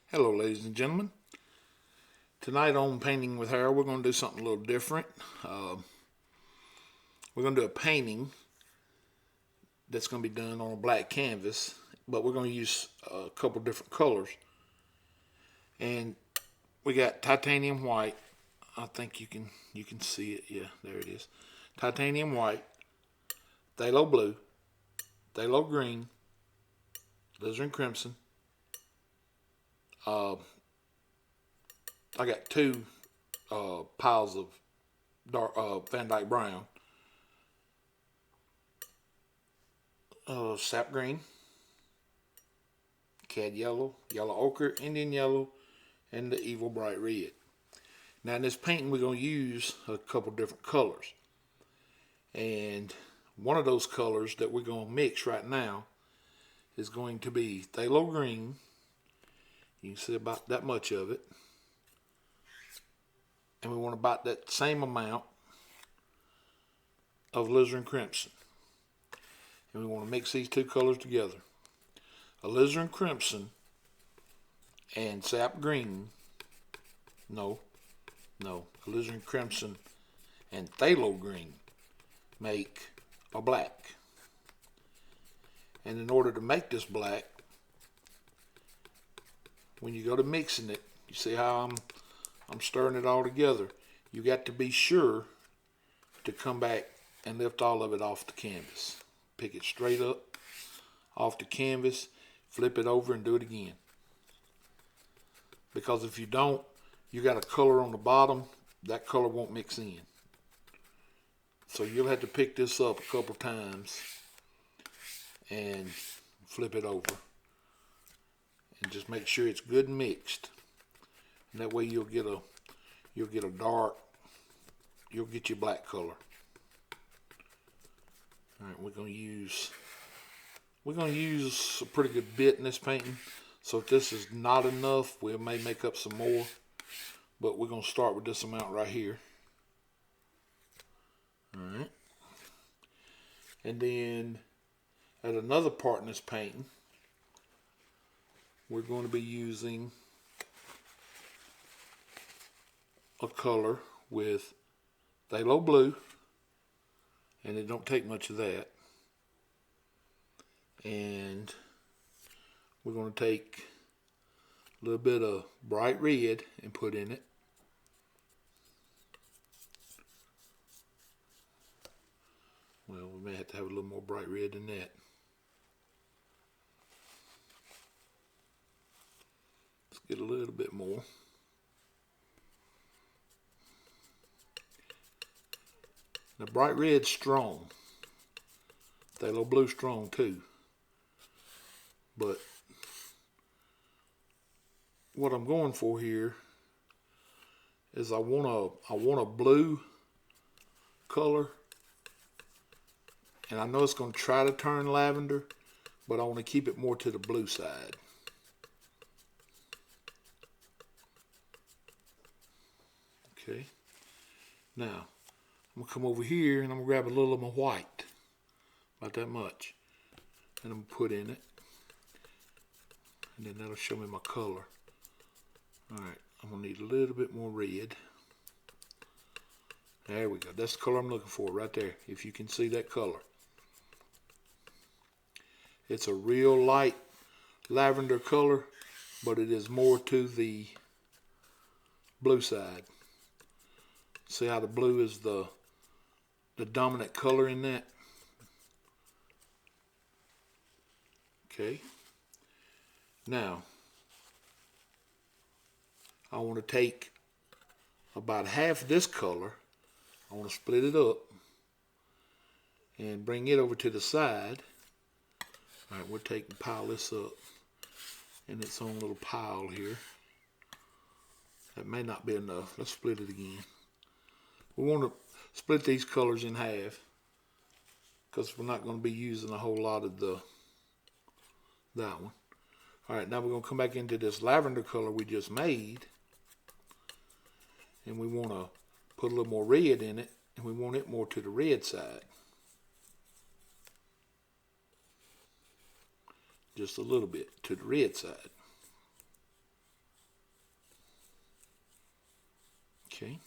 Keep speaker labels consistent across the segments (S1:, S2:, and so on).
S1: Hello ladies and gentlemen. Tonight on Painting with Harold we're going to do something a little different. We're going to do a painting that's going to be done on a black canvas, but we're going to use a couple different colors. And we got titanium white. I think you can see it. Yeah, there it is. Titanium white, phthalo blue, phthalo green, alizarin crimson. I got two piles of dark Van Dyke brown, sap green, cad yellow, yellow ochre, Indian yellow, and the evil bright red. Now in this painting we're going to use a couple different colors. And one of those colors that we're going to mix right now is going to be phthalo green. You can see about that much of it. And we want about that same amount of alizarin crimson. And we want to mix these two colors together. Alizarin crimson and sap green. Alizarin crimson and phthalo green make a black. And in order to make this black, when you go to mixing it, you see how I'm stirring it all together. You got to be sure to come back and lift all of it off the canvas. Pick it straight up off the canvas, flip it over and do it again. Because if you don't, you got a color on the bottom, that color won't mix in. So you'll have to pick this up a couple times and flip it over. And just make sure it's good and mixed. And that way you'll get a dark, you'll get your black color. Alright, we're gonna use a pretty good bit in this painting. So if this is not enough, we may make up some more. But we're gonna start with this amount right here. Alright. And then at another part in this painting, we're going to be using a color with phthalo blue, and it don't take much of that. And we're going to take a little bit of bright red and put in it. Well, we may have to have a little more bright red than that. Let's get a little bit more. Now bright red's strong. Phthalo blue strong too. But what I'm going for here is I want a blue color. And I know it's going to try to turn lavender, but I want to keep it more to the blue side. Okay. Now, I'm going to come over here and I'm going to grab a little of my white. About that much. And I'm going to put in it. And then that'll show me my color. Alright, I'm going to need a little bit more red. There we go. That's the color I'm looking for right there. If you can see that color. It's a real light lavender color, but it is more to the blue side. See how the blue is the dominant color in that? Okay. Now, I want to take about half this color. I want to split it up and bring it over to the side. Alright, we'll take and pile this up in its own little pile here. That may not be enough. Let's split it again. We want to split these colors in half because we're not going to be using a whole lot of that one. Alright, now we're going to come back into this lavender color we just made. And we want to put a little more red in it. And we want it more to the red side. Just a little bit to the red side. Okay,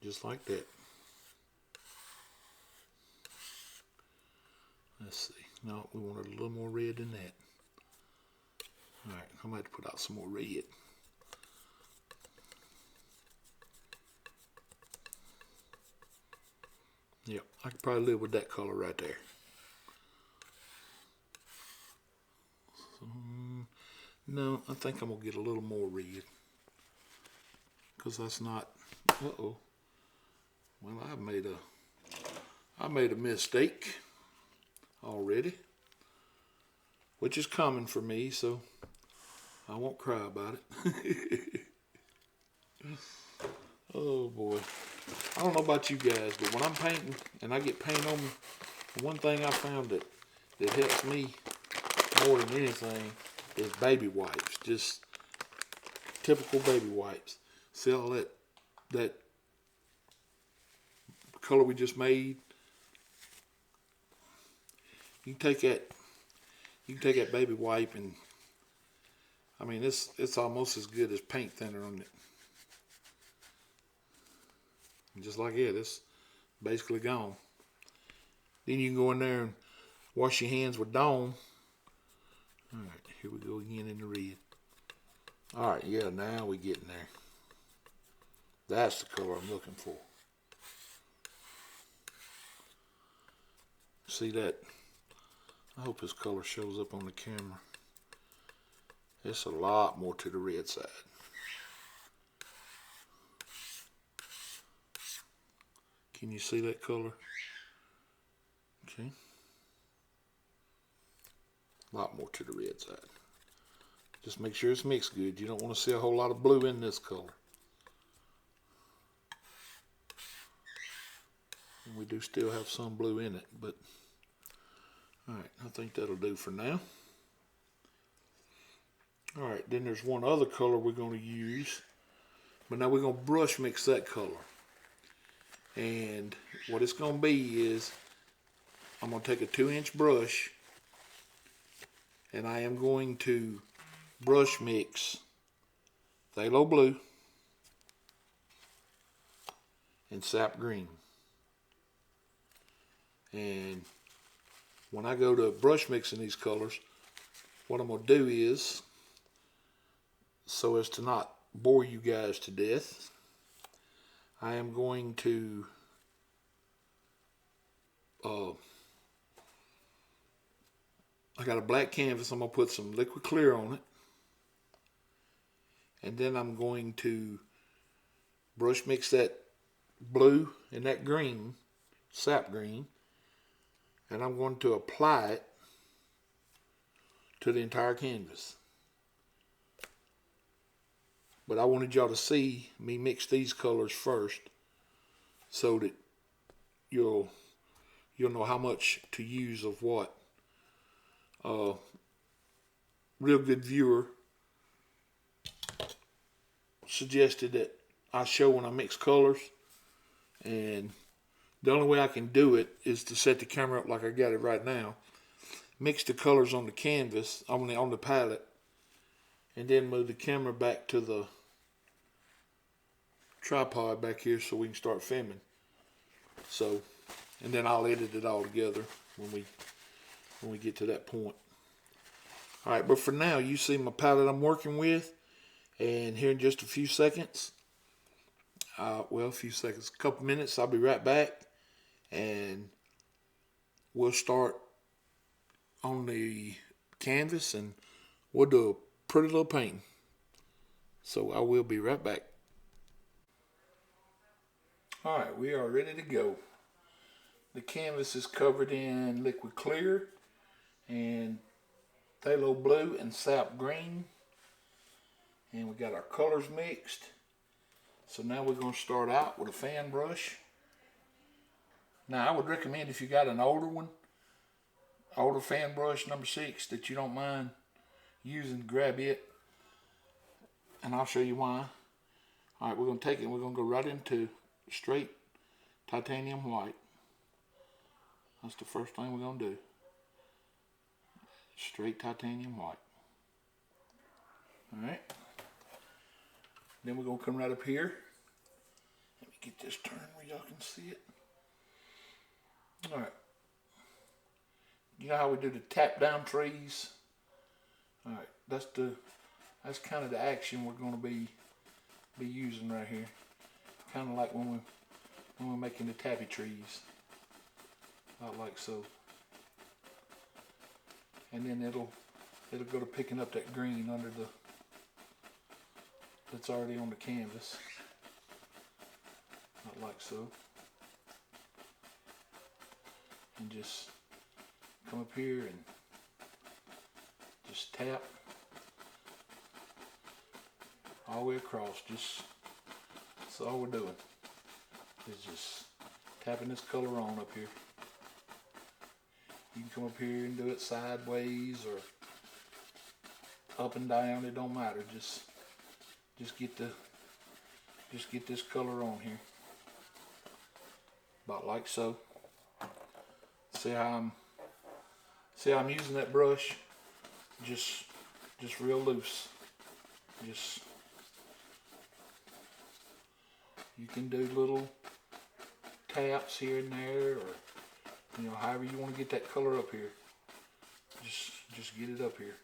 S1: just like that. Let's see. No, we wanted a little more red than that. Alright, I'm going to have to put out some more red. Yep, I could probably live with that color right there. So, no, I think I'm going to get a little more red. Because that's not... Uh-oh. Well, I made a mistake already. Which is common for me, so I won't cry about it. Oh boy. I don't know about you guys, but when I'm painting and I get paint on me, the one thing I found that helps me more than anything is baby wipes. Just typical baby wipes. See all that color we just made? You can take that baby wipe and I mean it's almost as good as paint thinner on it. And just like it, it's basically gone. Then you can go in there and wash your hands with Dawn. Alright, here we go again in the red. Alright, yeah, now we're getting there. That's the color I'm looking for. See that? I hope this color shows up on the camera. It's a lot more to the red side. Can you see that color? Okay. A lot more to the red side. Just make sure it's mixed good. You don't want to see a whole lot of blue in this color. And we do still have some blue in it, but alright, I think that'll do for now. Alright, then there's one other color we're going to use. But now we're going to brush mix that color. And what it's going to be is, I'm going to take a 2-inch brush and I am going to brush mix phthalo blue and sap green. And when I go to brush mixing these colors, what I'm going to do is, so as to not bore you guys to death, I am going to I got a black canvas. I'm going to put some liquid clear on it. And then I'm going to brush mix that blue and that green, sap green. And I'm going to apply it to the entire canvas. But I wanted y'all to see me mix these colors first so that you'll know how much to use of what. Real Good Viewer suggested that I show when I mix colors, and the only way I can do it is to set the camera up like I got it right now, mix the colors on the canvas, on the palette, and then move the camera back to the tripod back here so we can start filming. So, and then I'll edit it all together when we get to that point. Alright, but for now, you see my palette I'm working with, and here in just a few seconds, a couple minutes, I'll be right back, and we'll start on the canvas, and we'll do a pretty little painting. So I will be right back. Alright, we are ready to go. The canvas is covered in liquid clear and phthalo blue and sap green. And we got our colors mixed. So now we're going to start out with a fan brush. Now I would recommend, if you got an older fan brush, number 6, that you don't mind using, grab it. And I'll show you why. Alright, we're going to take it and we're going to go right into straight titanium white. That's the first thing we're going to do. Straight titanium white. Alright. Then we're going to come right up here Just turn where y'all can see it. Alright. You know how we do the tap down trees? Alright, that's kind of the action we're going to be using right here. Kind of like when we're making the tappy trees. About like so. And then it'll go to picking up that green under that's already on the canvas. Not like so. And just come up here and just tap all the way across. That's all we're doing. Is just tapping this color on up here. You can come up here and do it sideways or up and down. It don't matter. Just get this color on here. About like so. See how I'm using that brush? Just real loose. You can do little taps here and there, or however you want to get that color up here. Just get it up here.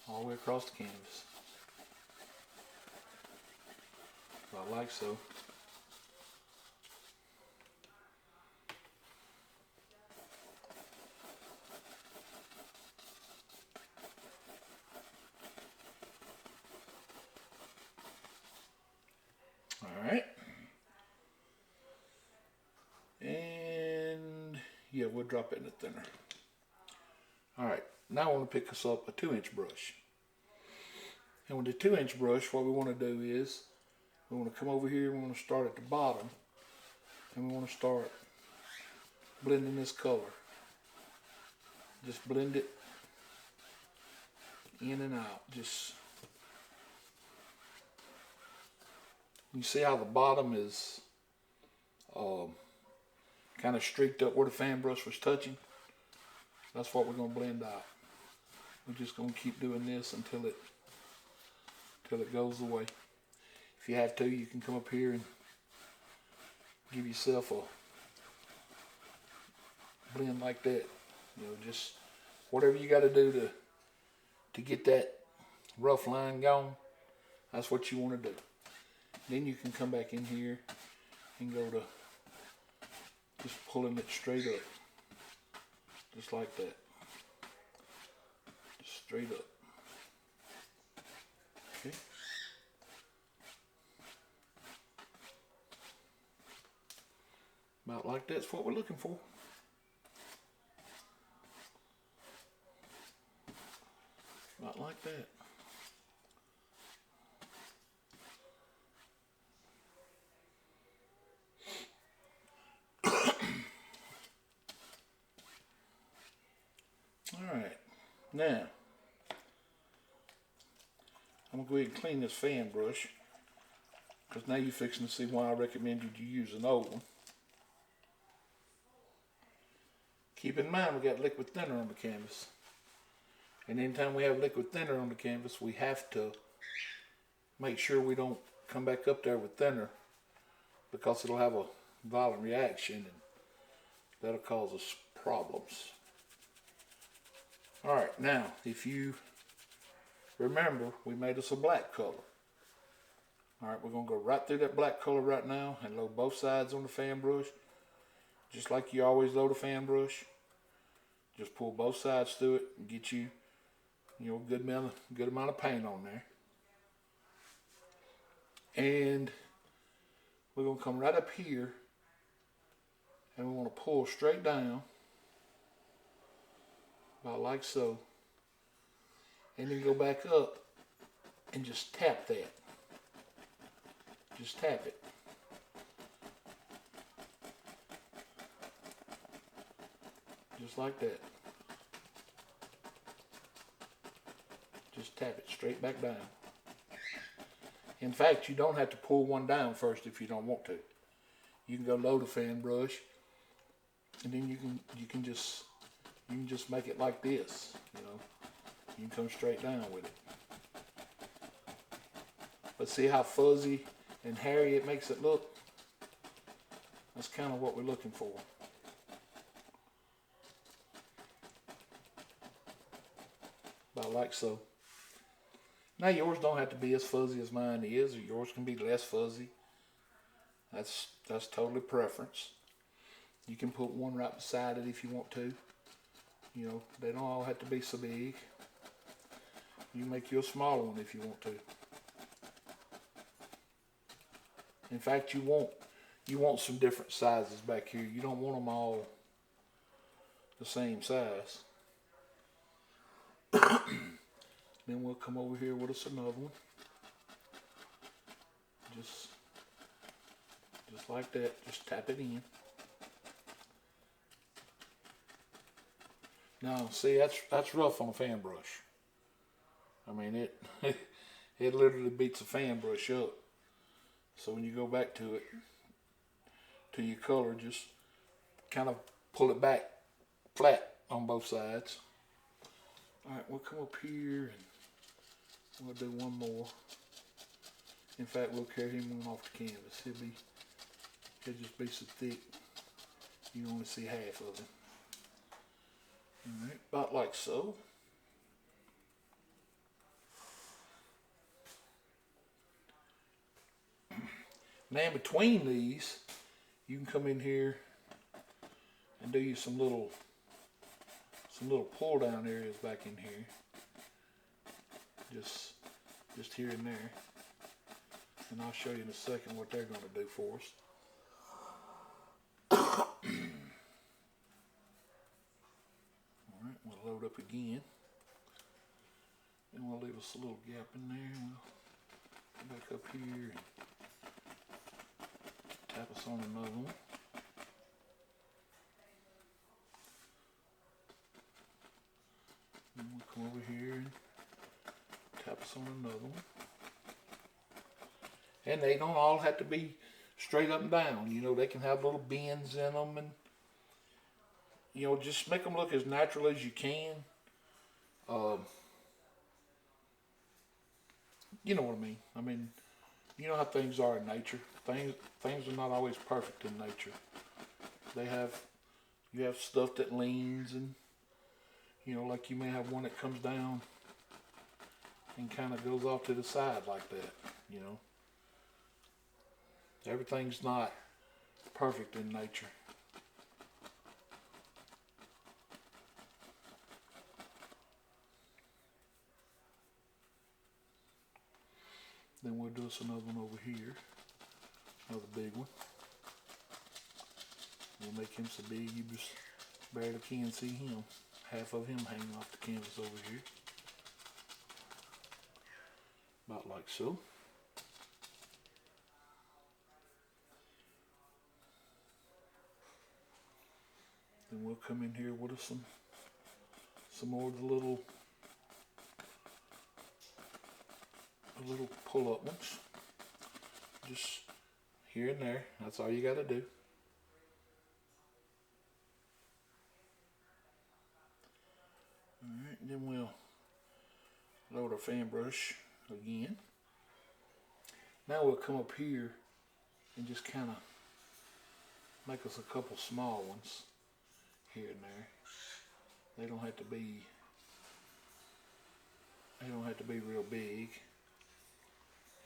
S1: All the way across the canvas. About like so. Alright. And yeah, we'll drop it in the thinner. Alright, now I want to pick us up a 2-inch brush. And with the 2-inch brush, what we want to do is we want to come over here, we want to start at the bottom, and we want to start blending this color. Just blend it in and out. You see how the bottom is kind of streaked up where the fan brush was touching? That's what we're going to blend out. We're just going to keep doing this until it goes away. If you have to, you can come up here and give yourself a blend like that. Just whatever you got to do to get that rough line going, that's what you want to do. Then you can come back in here and go to just pulling it straight up. Just like that. Just straight up. Okay. About like that's what we're looking for. About like that. Alright, now I'm going to go ahead and clean this fan brush, because now you're fixing to see why I recommended you use an old one. Keep in mind we got liquid thinner on the canvas, and anytime we have liquid thinner on the canvas, we have to make sure we don't come back up there with thinner, because it'll have a violent reaction and that'll cause us problems. Alright, now if you remember, we made us a black color. Alright, we're going to go right through that black color right now and load both sides on the fan brush. Just like you always load a fan brush. Just pull both sides through it and get you a good amount of paint on there. And we're going to come right up here and we want to pull straight down. About like so. And then go back up and just tap that. Just tap it. Just like that. Just tap it straight back down. In fact, you don't have to pull one down first if you don't want to. You can go load a fan brush, and then you can just make it like this. You can come straight down with it. But see how fuzzy and hairy it makes it look. That's kind of what we're looking for. About like so. Now yours don't have to be as fuzzy as mine is, or yours can be less fuzzy. That's totally preference. You can put one right beside it if you want to. You know, they don't all have to be so big. You can make you a smaller one if you want to. In fact, you want some different sizes back here. You don't want them all the same size. Then we'll come over here with us another one. Just like that. Just tap it in. Now, see, that's rough on a fan brush. I mean, it it literally beats a fan brush up. So when you go back to it, to your color, just kind of pull it back flat on both sides. All right, we'll come up here and we'll do one more. In fact, we'll carry him on off the canvas. He'll just be so thick you only see half of him. All right, about like so. Now in between these, you can come in here and do you some little pull down areas back in here. Just here and there. And I'll show you in a second what they're going to do for us. Alright, we'll load up again. And we'll leave us a little gap in there. We'll go back up here and tap us on another one. And we'll come over here and tap us on another one. And they don't all have to be straight up and down. You know, they can have little bends in them, and you know, just make them look as natural as you can. You know what I mean? I mean, you know how things are in nature. Things are not always perfect in nature. You have stuff that leans, and you know, like you may have one that comes down and kind of goes off to the side like that. You know, everything's not perfect in nature. Then we'll do us another one over here, another big one. We'll make him so big you just barely can see him. Half of him hanging off the canvas over here. About like so. Then we'll come in here with us some more of the little pull-up ones. Just here and there. That's all you got to do. Alright, then we'll load our fan brush again. Now we'll come up here and just kind of make us a couple small ones here and there. They don't have to be real big.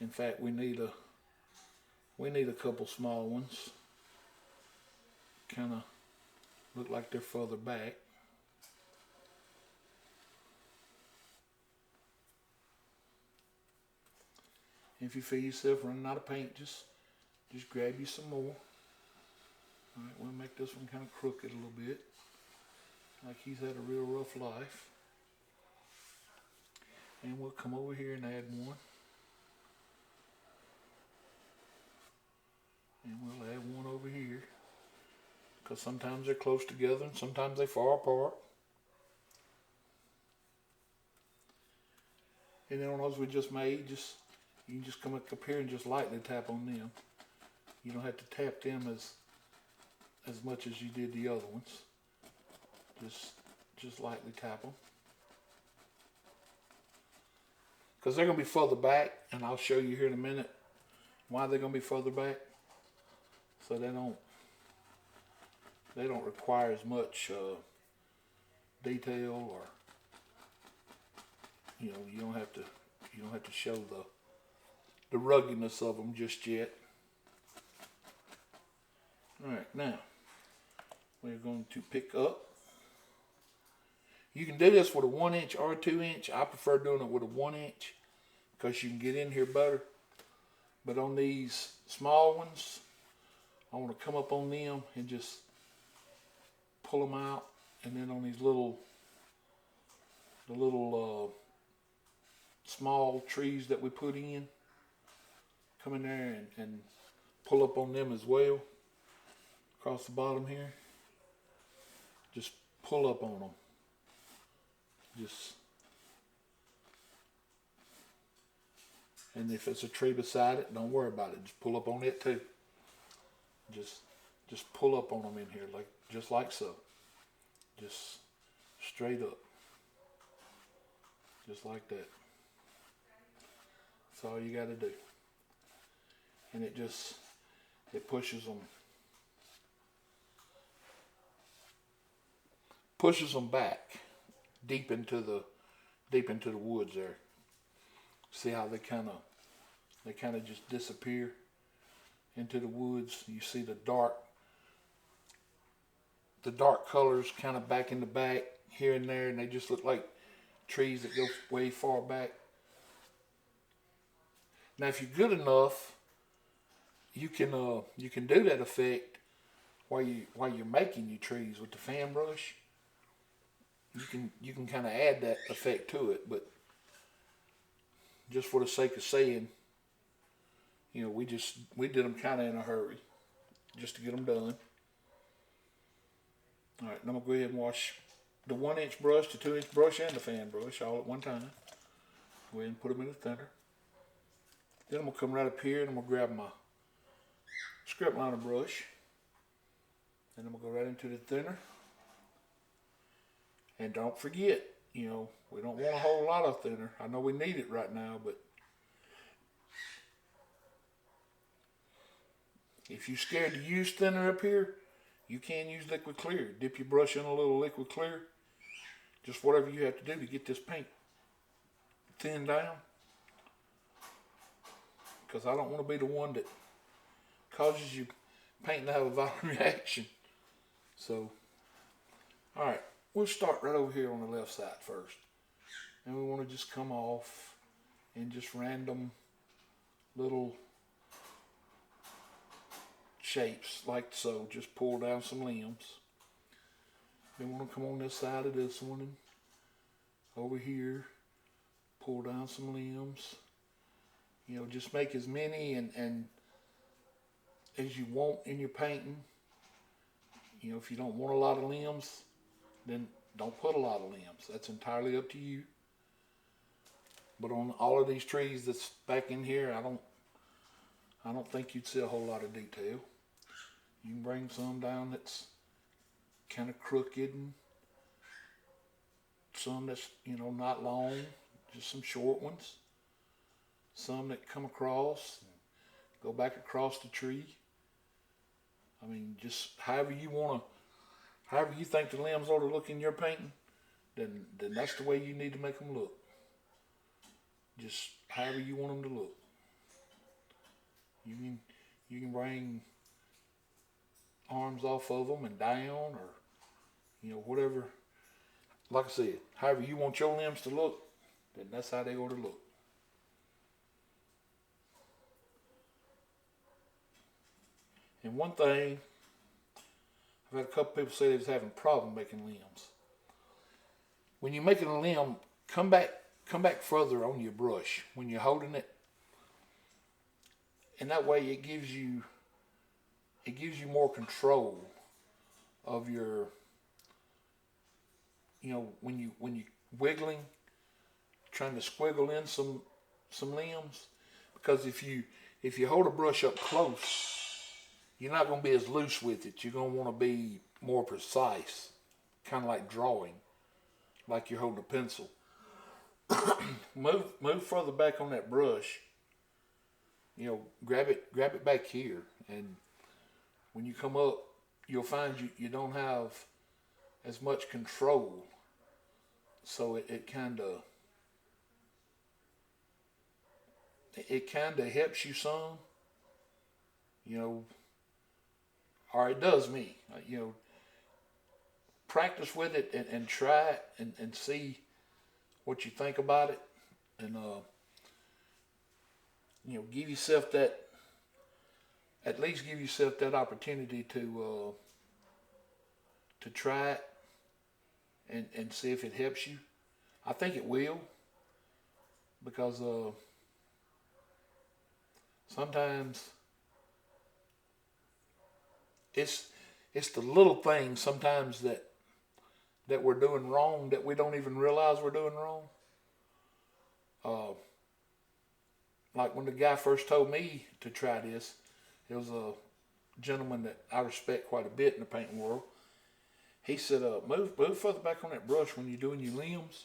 S1: In fact, we need a couple small ones. Kind of look like they're further back. If you feel yourself running out of paint, just grab you some more. Alright, we'll make this one kind of crooked a little bit, like he's had a real rough life. And we'll come over here and add one. And we'll add one over here, because sometimes they're close together and sometimes they far apart. And then on those we just made, you can just come up here and just lightly tap on them. You don't have to tap them as much as you did the other ones. Just lightly tap them, because they're going to be further back, and I'll show you here in a minute Why are they going to be further back? So they don't require as much detail, or you don't have to show the ruggedness of them just yet. All right, now we're going to pick up. You can do this with a 1 inch or a 2 inch. I prefer doing it with a 1 inch because you can get in here better. But on these small ones, I want to come up on them and just pull them out. And then on these little small trees that we put in, come in there and pull up on them as well. Across the bottom here, just pull up on them. And if it's a tree beside it, don't worry about it. Just pull up on it too. Just pull up on them in here, just like so. Just straight up, just like that. That's all you got to do. And it pushes them back deep into the woods there. See how they kind of just disappear into the woods. You see the dark colors kind of back in the back here and there, and they just look like trees that go way far back. Now, if you're good enough, you can do that effect while you're making your trees with the fan brush. You can kind of add that effect to it, but just for the sake of saying, we did them kind of in a hurry, just to get them done. All right, now I'm gonna go ahead and wash the 1 inch brush, the 2 inch brush, and the fan brush all at one time. Go ahead and put them in the thinner. Then I'm gonna come right up here and I'm gonna grab my script liner brush, and I'm gonna go right into the thinner. And don't forget, we don't want a whole lot of thinner. I know we need it right now, but if you're scared to use thinner up here, you can use liquid clear. Dip your brush in a little liquid clear. Just whatever you have to do to get this paint thinned down. Because I don't want to be the one that causes your paint to have a violent reaction. So, alright. We'll start right over here on the left side first. And we want to just come off and just random little shapes like so. Just pull down some limbs. Then we want to come on this side of this one and over here, pull down some limbs. Just make as many and as you want in your painting. If you don't want a lot of limbs, then don't put a lot of limbs. That's entirely up to you. But on all of these trees that's back in here, I don't think you'd see a whole lot of detail. You can bring some down that's kind of crooked, and some that's not long, just some short ones. Some that come across and go back across the tree. I mean, just however you think the limbs ought to look in your painting, then that's the way you need to make them look. Just however you want them to look. You can bring arms off of them and down, or whatever. Like I said, however you want your limbs to look, then that's how they ought to look. And one thing, I've had a couple people say they was having a problem making limbs. When you're making a limb, come back further on your brush when you're holding it, and that way it gives you more control of your, when you wiggling, trying to squiggle in some limbs, because if you hold a brush up close, you're not going to be as loose with it. You're going to want to be more precise, kind of like drawing, like you're holding a pencil. Move further back on that brush, you know, grab it back here, and when you come up, you'll find you don't have as much control, so it kind of helps you some, you know, or it does me. You know, practice with it and try it and see what you think about it, and you know, give yourself that, at least give yourself that opportunity to try it and see if it helps you. I think it will, because sometimes it's the little things sometimes that we're doing wrong that we don't even realize we're doing wrong. Like when the guy first told me to try this, it was a gentleman that I respect quite a bit in the painting world. He said, move further back on that brush when you're doing your limbs,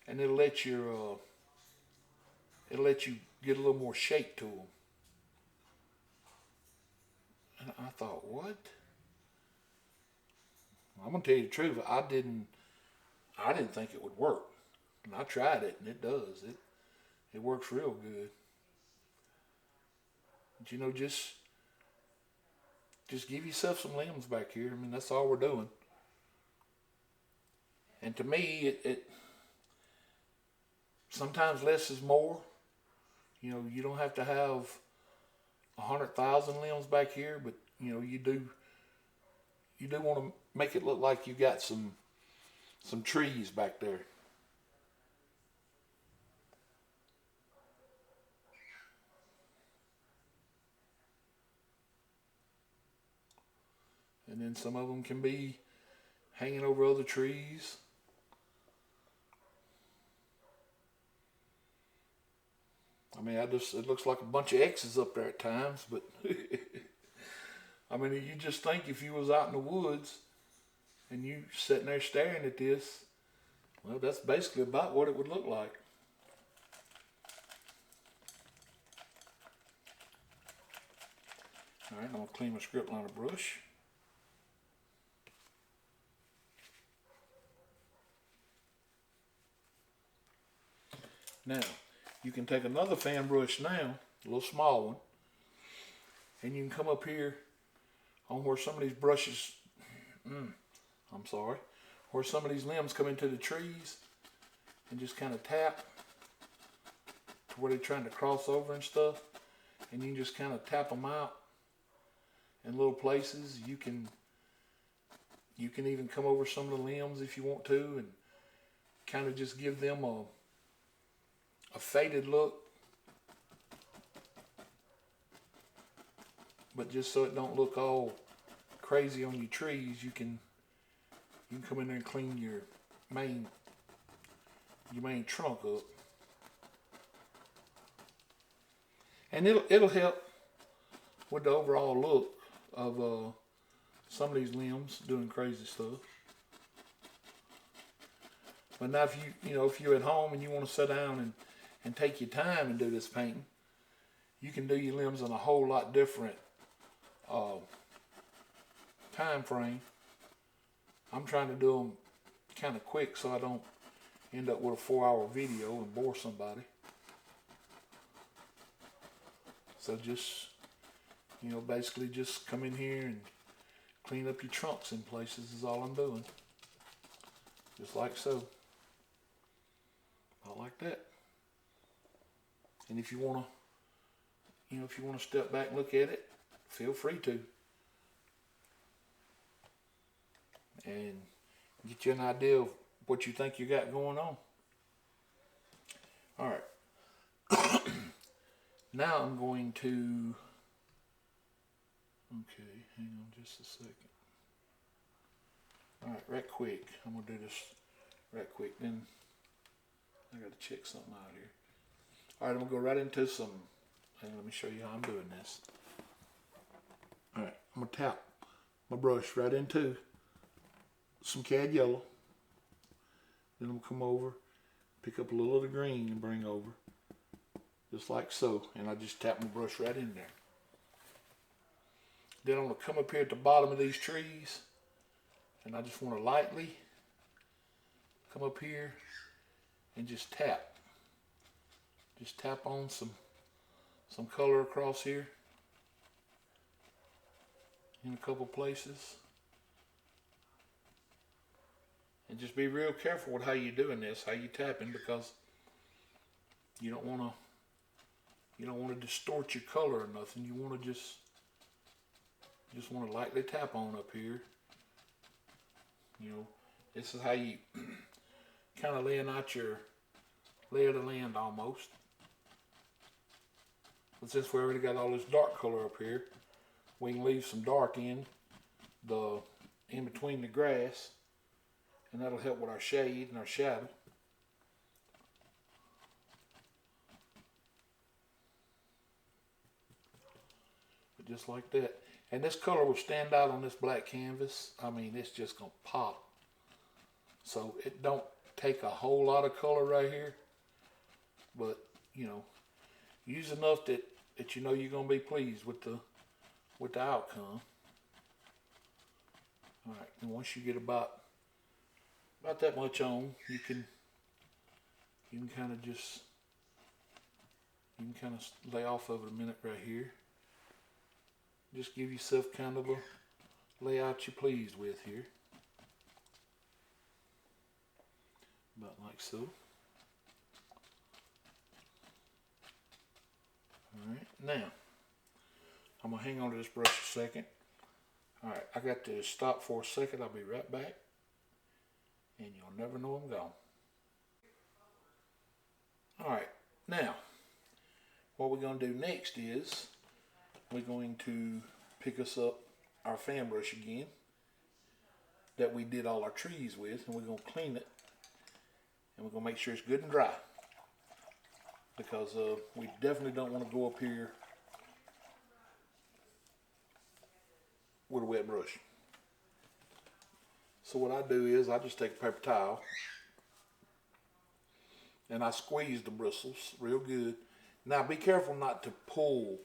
S1: and it'll let you get a little more shape to them. And I thought, what? I'm gonna tell you the truth. I didn't think it would work, and I tried it, and it does. It works real good. But you know, just give yourself some limbs back here. I mean, that's all we're doing. And to me, it sometimes less is more. You know, you don't have to have 100,000 limbs back here, but you know, you do want to make it look like you got some trees back there. And then some of them can be hanging over other trees. I mean, it looks like a bunch of X's up there at times, but I mean, you just think if you was out in the woods and you sitting there staring at this, well, that's basically about what it would look like. All right, I'm gonna clean my script liner brush. Now, you can take another fan brush now, a little small one, and you can come up here on where some of these brushes, where some of these limbs come into the trees, and just kind of tap to where they're trying to cross over and stuff, and you can just kind of tap them out in little places. You can even come over some of the limbs if you want to, and kind of just give them a faded look, but just so it don't look all crazy on your trees, you can come in there and clean your main trunk up, and it'll help with the overall look of some of these limbs doing crazy stuff. But now, if you're at home and you want to sit down and take your time and do this painting, you can do your limbs in a whole lot different time frame. I'm trying to do them kind of quick so I don't end up with a 4-hour video and bore somebody. So just, basically just come in here and clean up your trunks in places is all I'm doing. Just like so. I like that. And if you want to, step back and look at it, feel free to. And get you an idea of what you think you got going on. All right. Now I'm going to, okay, hang on just a second. All right, quick. I'm going to do this right quick. Then I got to check something out here. All right, I'm going to go right into some, and let me show you how I'm doing this. All right, I'm going to tap my brush right into some cad yellow. Then I'm going to come over, pick up a little of the green and bring over. just like so, and I just tap my brush right in there. Then I'm going to come up here at the bottom of these trees, and I just want to lightly come up here and just tap. Just tap on some color across here in a couple places. And just be real careful with how you're doing this, how you tapping, because you don't want to distort your color or nothing. You want to just want to lightly tap on up here. You know, this is how you kind of laying out your lay of the land almost. But since we already got all this dark color up here, we can leave some dark in between the grass, and that'll help with our shade and our shadow. But just like that. And this color will stand out on this black canvas. I mean, it's just gonna pop. So it don't take a whole lot of color right here, but you know, use enough that you know you're gonna be pleased with the outcome. All right, and once you get about that much on, you can kind of lay off of it a minute right here. Just give yourself kind of a layout you're pleased with here. About like so. Alright, now I'm going to hang on to this brush a second. Alright, I got to stop for a second. I'll be right back. And you'll never know I'm gone. Alright, now what we're going to do next is we're going to pick us up our fan brush again that we did all our trees with, and we're going to clean it, and we're going to make sure it's good and dry, because we definitely don't want to go up here with a wet brush. So what I do is I just take a paper towel and I squeeze the bristles real good. Now be careful not to pull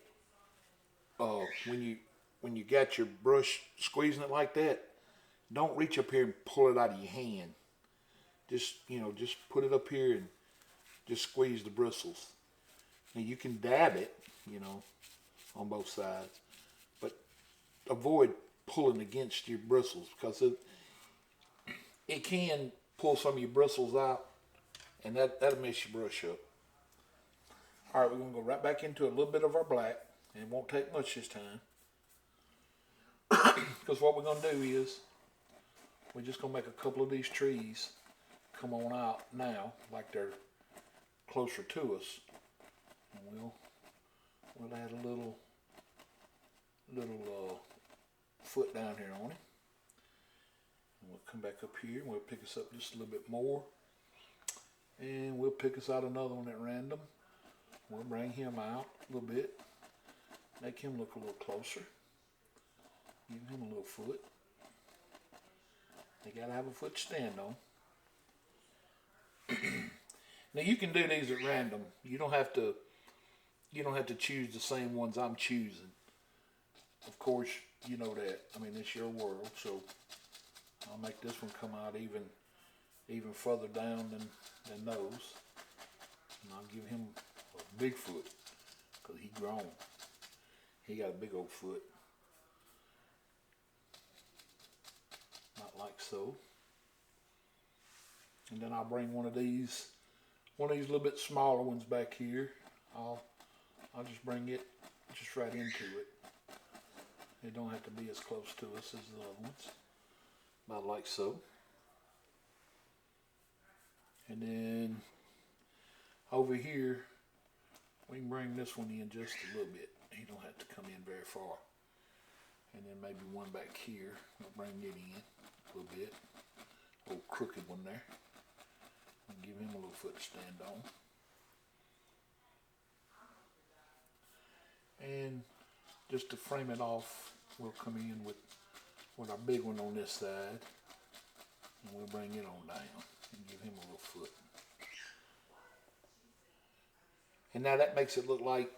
S1: when you got your brush squeezing it like that. Don't reach up here and pull it out of your hand. Just put it up here and just squeeze the bristles. Now you can dab it, on both sides, but avoid pulling against your bristles, because it can pull some of your bristles out, and that'll mess your brush up. All right, we're gonna go right back into a little bit of our black, and it won't take much this time, because what we're gonna do is we're just gonna make a couple of these trees come on out now, like they're closer to us, and we'll add a little foot down here on it. And we'll come back up here and we'll pick us up just a little bit more, and we'll pick us out another one at random. We'll bring him out a little bit, make him look a little closer, give him a little foot. They gotta have a foot to stand on. Now you can do these at random. You don't have to choose the same ones I'm choosing. Of course, you know that. I mean, it's your world, so I'll make this one come out even further down than those. And I'll give him a big foot, because he grown. He got a big old foot. Not like so. And then I'll bring one of these little bit smaller ones back here. I'll just bring it just right into it. It don't have to be as close to us as the other ones. About like so. And then over here, we can bring this one in just a little bit. He don't have to come in very far. And then maybe one back here. We'll bring it in a little bit. A little crooked one there. And give him a little foot to stand on. And just to frame it off, we'll come in with our big one on this side, and we'll bring it on down and give him a little foot. And now that makes it look like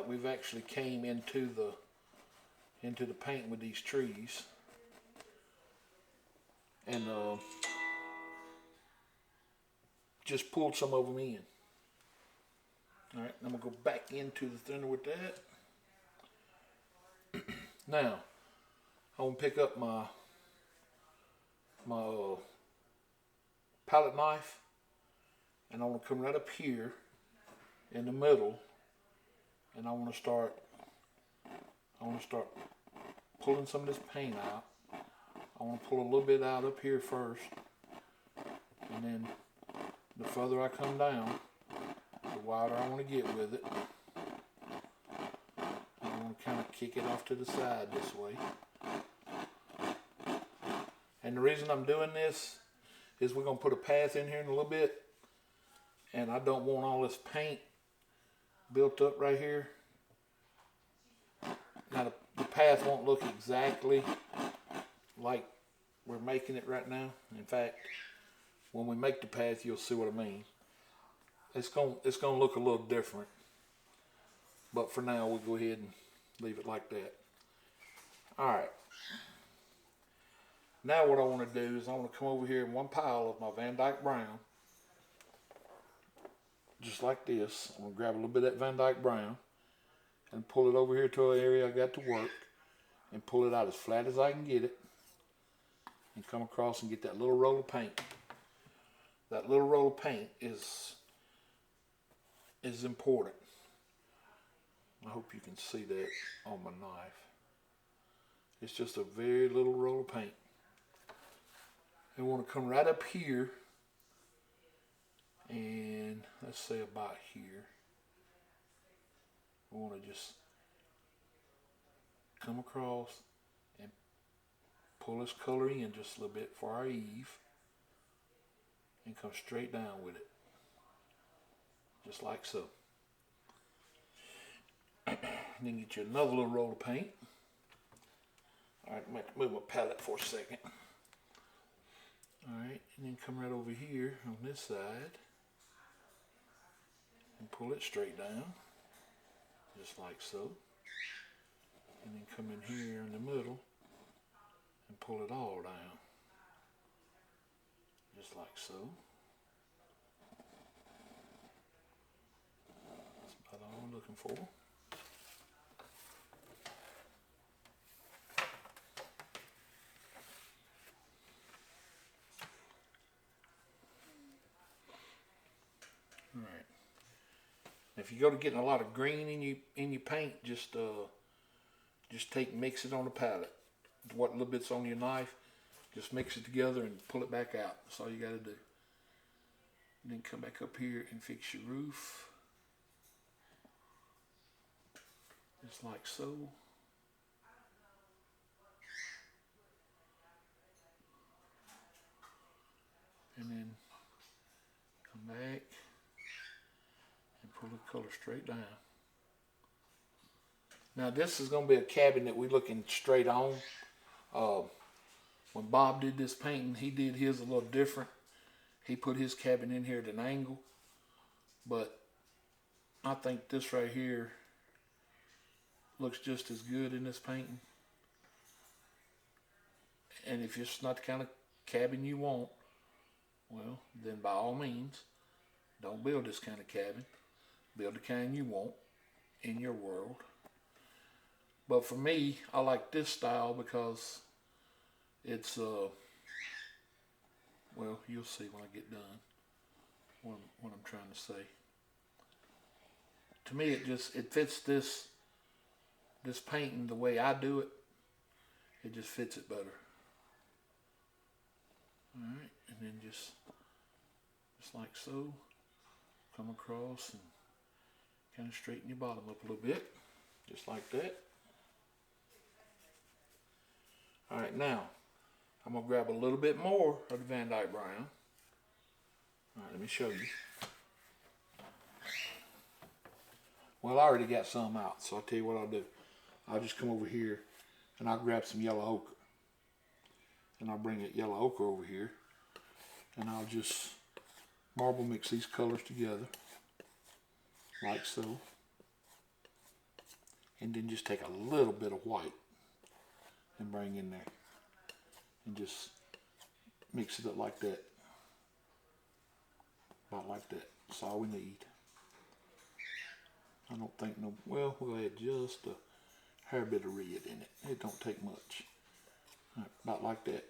S1: we've actually came into the paint with these trees. And just pulled some of them in. Alright, I'm going to go back into the thinner with that. Now, I'm going to pick up my palette knife, and I want to come right up here in the middle, and I want to start pulling some of this paint out. I want to pull a little bit out up here first, and then the further I come down, the wider I want to get with it. I want to kind of kick it off to the side this way. And the reason I'm doing this is we're going to put a path in here in a little bit, and I don't want all this paint built up right here. Now the path won't look exactly like we're making it right now. In fact, when we make the path, you'll see what I mean. It's gonna look a little different, but for now we'll go ahead and leave it like that. All right. Now what I want to do is I want to come over here in one pile of my Van Dyke Brown, just like this. I'm gonna grab a little bit of that Van Dyke Brown and pull it over here to an area I got to work, and pull it out as flat as I can get it, and come across and get that little roll of paint. That little roll of paint is important. I hope you can see that on my knife. It's just a very little roll of paint. And we want to come right up here, and let's say about here. We want to just come across and pull this color in just a little bit for our eave, and come straight down with it, just like so. And then get you another little roll of paint. Alright, I'm going to move my palette for a second. Alright, and then come right over here on this side and pull it straight down, just like so. And then come in here in the middle and pull it all down, just like so. That's about all I'm looking for. Alright. If you go to getting a lot of green in your paint, just mix it on the palette. What little bit's on your knife, just mix it together and pull it back out. That's all you got to do. And then come back up here and fix your roof, just like so. And then come back and pull the color straight down. Now this is going to be a cabin that we're looking straight on. When Bob did this painting, he did his a little different. He put his cabin in here at an angle, but I think this right here looks just as good in this painting. And if it's not the kind of cabin you want, well, then by all means, don't build this kind of cabin. Build the kind you want in your world. But for me, I like this style because it's, well, you'll see when I get done what I'm trying to say. To me, it fits this painting the way I do it. It just fits it better. All right, and then just like so, come across and kind of straighten your bottom up a little bit, just like that. All right, now I'm gonna grab a little bit more of the Van Dyke Brown. All right, let me show you. Well, I already got some out, so I'll tell you what I'll do. I'll just come over here and I'll grab some yellow ochre. And I'll bring that yellow ochre over here, and I'll just marble mix these colors together. like so. And then just take a little bit of white and bring in there. And just mix it up like that. About like that. That's all we need. I don't think no, well, we'll add just a hair bit of red in it. It don't take much. Right, about like that.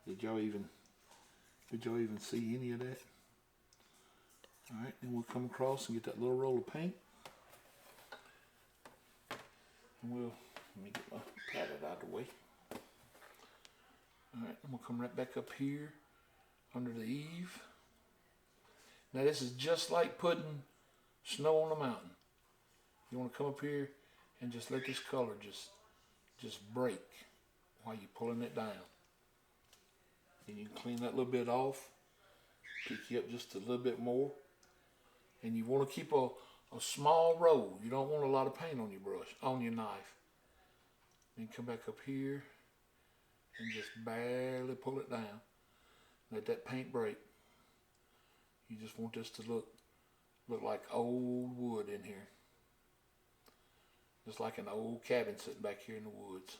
S1: Did y'all even see any of that? Alright, then we'll come across and get that little roll of paint. And let me get my palette out of the way. Alright, and we'll come right back up here under the eave. Now this is just like putting snow on a mountain. You want to come up here and just let this color just break while you're pulling it down. And you can clean that little bit off, pick you up just a little bit more. And you want to keep a small roll. You don't want a lot of paint on your brush, on your knife. Then come back up here and just barely pull it down. Let that paint break. You just want this to look like old wood in here. Just like an old cabin sitting back here in the woods.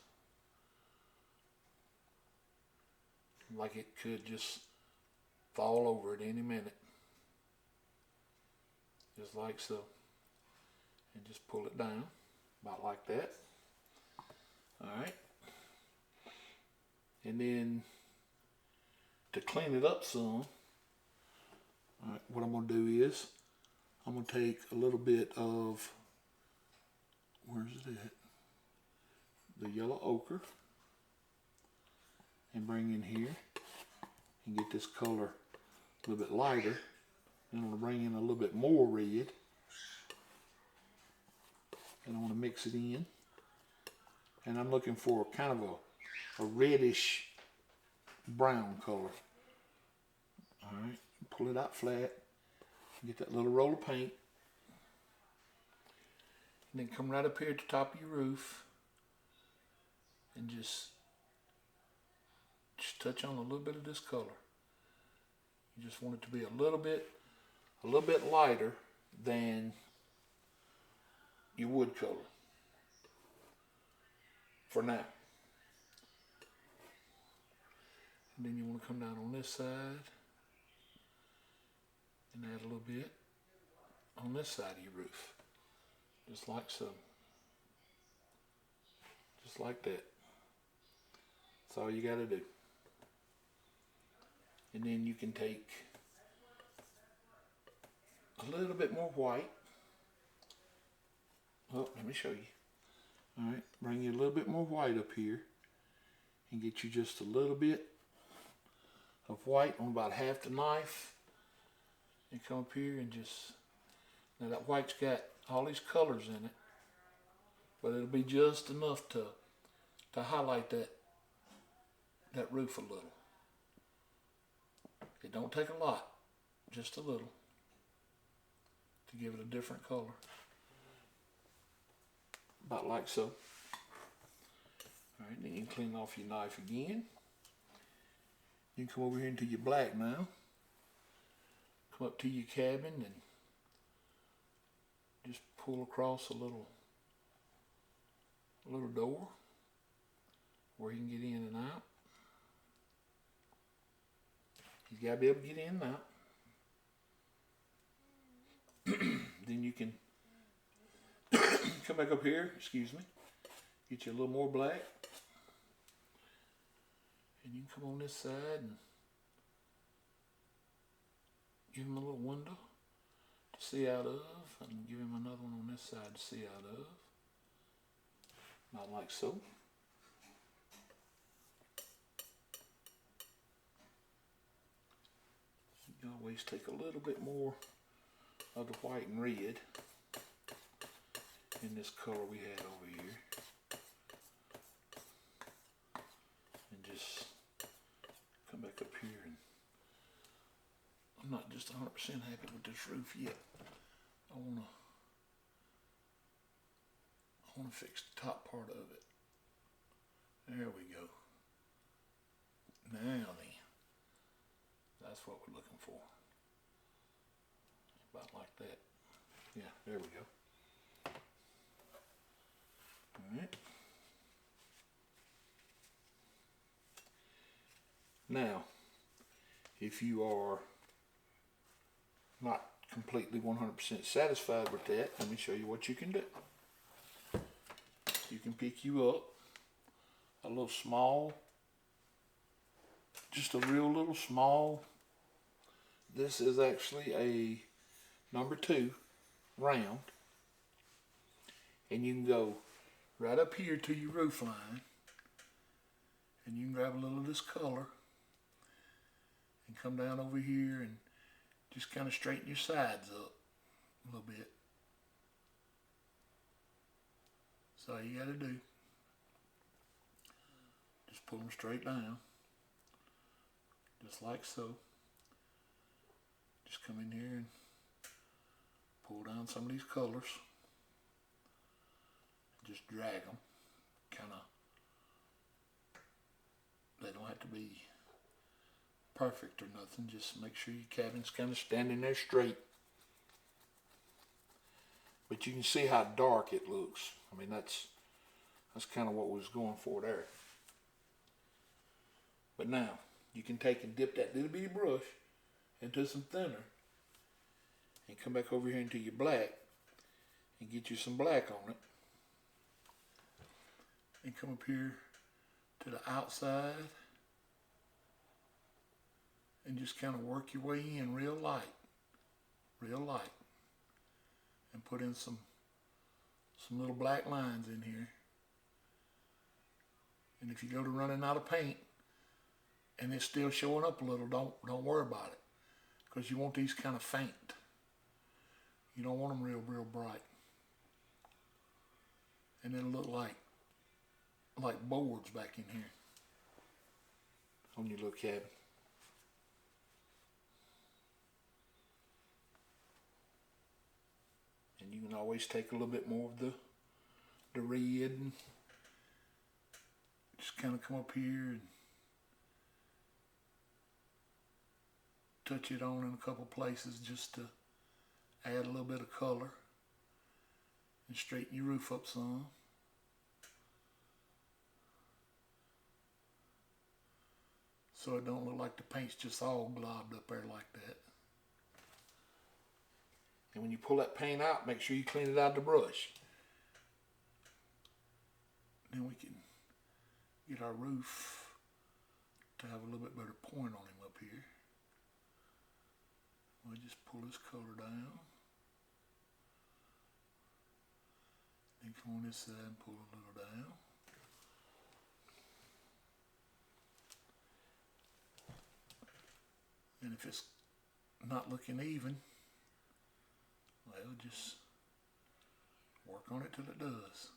S1: Like it could just fall over at any minute. Just like so. And just pull it down, about like that. Alright. And then to clean it up some, alright, what I'm going to do is I'm going to take a little bit of, where's it at? The yellow ochre, and bring in here and get this color a little bit lighter. And I'm going to bring in a little bit more red, and I want to mix it in. And I'm looking for kind of a reddish brown color. Alright, pull it out flat, get that little roll of paint, and then come right up here at the top of your roof and just touch on a little bit of this color. You just want it to be a little bit lighter than your wood color for now. And then you want to come down on this side and add a little bit on this side of your roof, just like so. Just like that. That's all you got to do. And then you can take a little bit more white. Oh, let me show you. Alright, bring you a little bit more white up here and get you just a little bit of white on about half the knife. And come up here and just, now that white's got all these colors in it, but it'll be just enough to highlight that roof a little. It don't take a lot, just a little, to give it a different color. About like so. Alright, then you can clean off your knife again. You can come over here into your black now. Come up to your cabin and just pull across a little door where you can get in and out. You gotta be able to get in and out. Then you can come back up here, excuse me, get you a little more black. And you can come on this side and give him a little window to see out of, and give him another one on this side to see out of. Not like so. You always take a little bit more of the white and red in this color we had over here. And just come back up here, and I'm not just 100% happy with this roof yet. I wanna fix the top part of it. There we go. Now then, that's what we're looking for. About like that. Yeah, there we go. All right. Now, if you are not completely 100% satisfied with that, let me show you what you can do. You can pick you up a little small, just a real little small. This is actually a number 2 round, and you can go right up here to your roof line, and you can grab a little of this color and come down over here and just kind of straighten your sides up a little bit. That's all you got to do. Just pull them straight down, just like so. Just come in here and pull down some of these colors. Just drag them, kind of. They don't have to be perfect or nothing. Just make sure your cabin's kind of standing there straight. But you can see how dark it looks. I mean, that's kind of what we was going for there. But now, you can take and dip that little bitty brush into some thinner and come back over here into your black and get you some black on it. And come up here to the outside and just kind of work your way in real light, and put in some little black lines in here. And if you go to running out of paint and it's still showing up a little, don't worry about it, because you want these kind of faint. You don't want them real bright, and it'll look like boards back in here on your little cabin. And you can always take a little bit more of the red and just kind of come up here and touch it on in a couple places just to add a little bit of color and straighten your roof up some. So it don't look like the paint's just all globbed up there like that. And when you pull that paint out, make sure you clean it out of the brush. Then we can get our roof to have a little bit better point on him up here. We'll just pull this color down. Then come on this side and pull a little down. And if it's not looking even, well, just work on it till it does.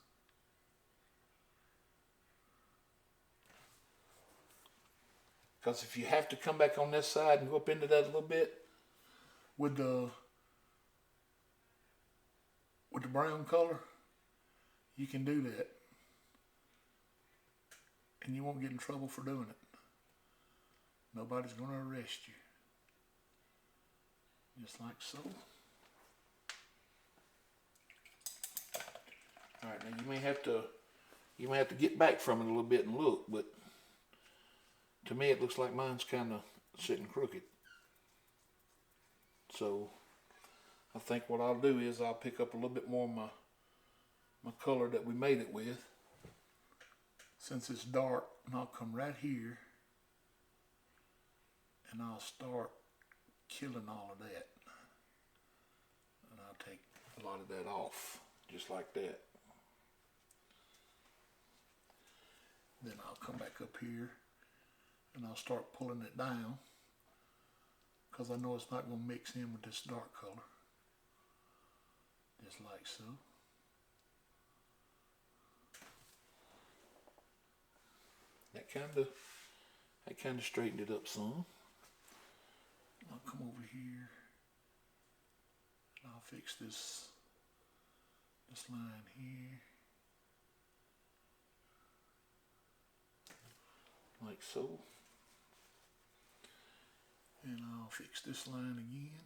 S1: Because if you have to come back on this side and go up into that a little bit with the brown color, you can do that. And you won't get in trouble for doing it. Nobody's going to arrest you. Just like so. Alright, now you may have to get back from it a little bit and look, but to me it looks like mine's kind of sitting crooked. So I think what I'll do is I'll pick up a little bit more of my color that we made it with, since it's dark, and I'll come right here and I'll start killing all of that. And I'll take a lot of that off, just like that. Then I'll come back up here and I'll start pulling it down, because I know it's not going to mix in with this dark color. Just like so. That kind of straightened it up some. I'll come over here and I'll fix this line here, like so. And I'll fix this line again.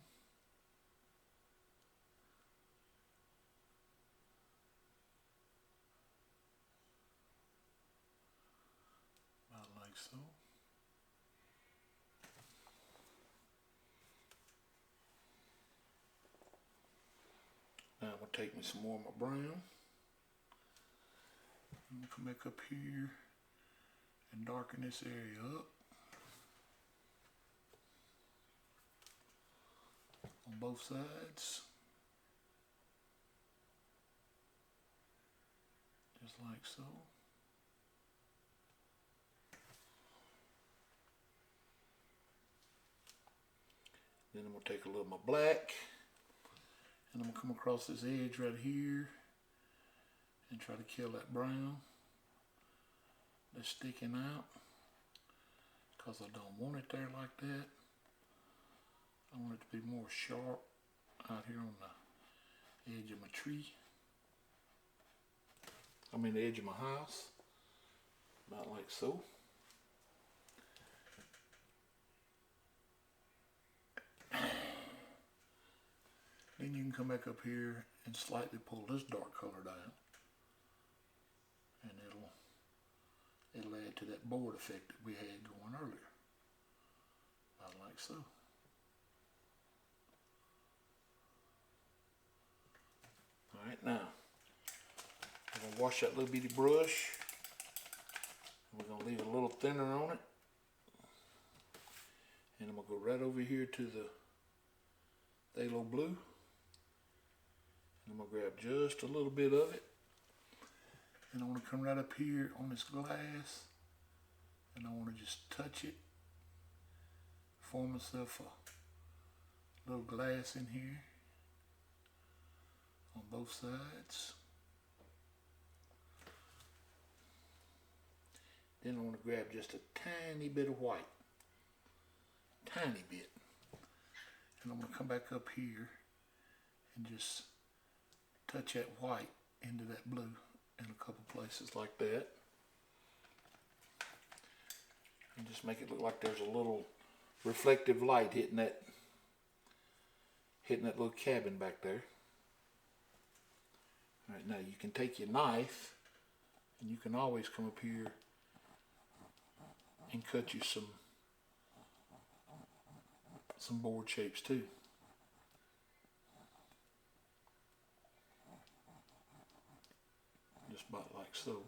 S1: like so. Now I'm going to take me some more of my brown. I'm going to come back up here and darken this area up on both sides. Just like so. Then I'm going to take a little of my black and I'm going to come across this edge right here and try to kill that brown that's sticking out, because I don't want it there like that. I want it to be more sharp out here on the edge of my tree. I mean the edge of my house, about like so. Then you can come back up here and slightly pull this dark color down, and it'll add to that board effect that we had going earlier, about like so. All right, now I'm gonna wash that little bitty brush. We're gonna leave it a little thinner on it, and I'm gonna go right over here to the phthalo blue. I'm going to grab just a little bit of it, and I want to come right up here on this glass, and I want to just touch it, form myself a little glass in here on both sides. Then I want to grab just a tiny bit of white, tiny bit, and I'm going to come back up here and just touch that white into that blue in a couple places like that, and just make it look like there's a little reflective light hitting that little cabin back there. All right, now you can take your knife and you can always come up here and cut you some board shapes too. Just about like so.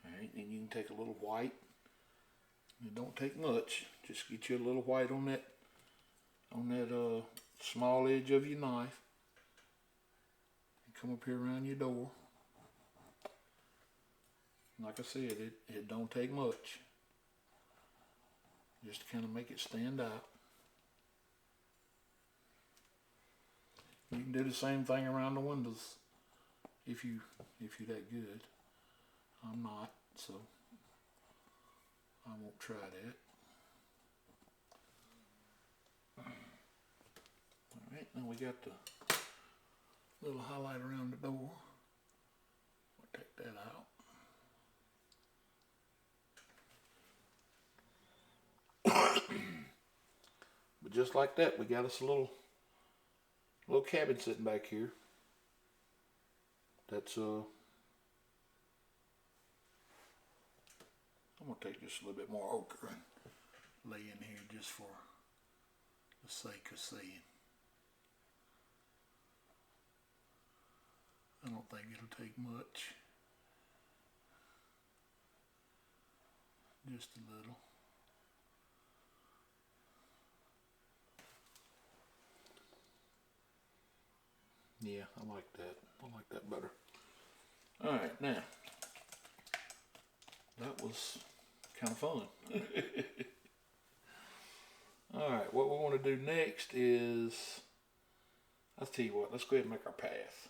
S1: Alright, and you can take a little white. It don't take much. Just get you a little white on that small edge of your knife. And come up here around your door. Like I said, it don't take much. Just to kind of make it stand out. You can do the same thing around the windows if you're that good. I'm not, so I won't try that. Alright, now we got the little highlight around the door. We'll take that out. But just like that, we got us a little cabin sitting back here. That's I'm gonna take just a little bit more ochre and lay in here just for the sake of seeing. I don't think it'll take much. Just a little. Yeah, I like that. I like that better. Alright, now, that was kind of fun. Alright, what we want to do next is, I'll tell you what, let's go ahead and make our path.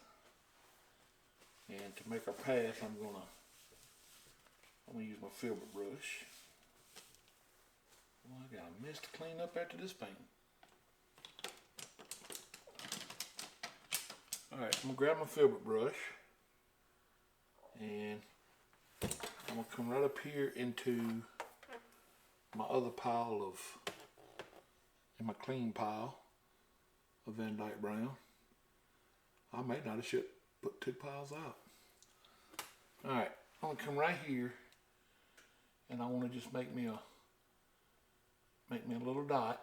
S1: And to make our path, I'm gonna use my filbert brush. Well, I got a mess to clean up after this paint. Alright, I'm gonna grab my filbert brush and I'm gonna come right up here into my other pile in my clean pile of Van Dyke Brown. I may not have should put 2 piles out. Alright, I'm going to come right here, and I want to just make me a little dot.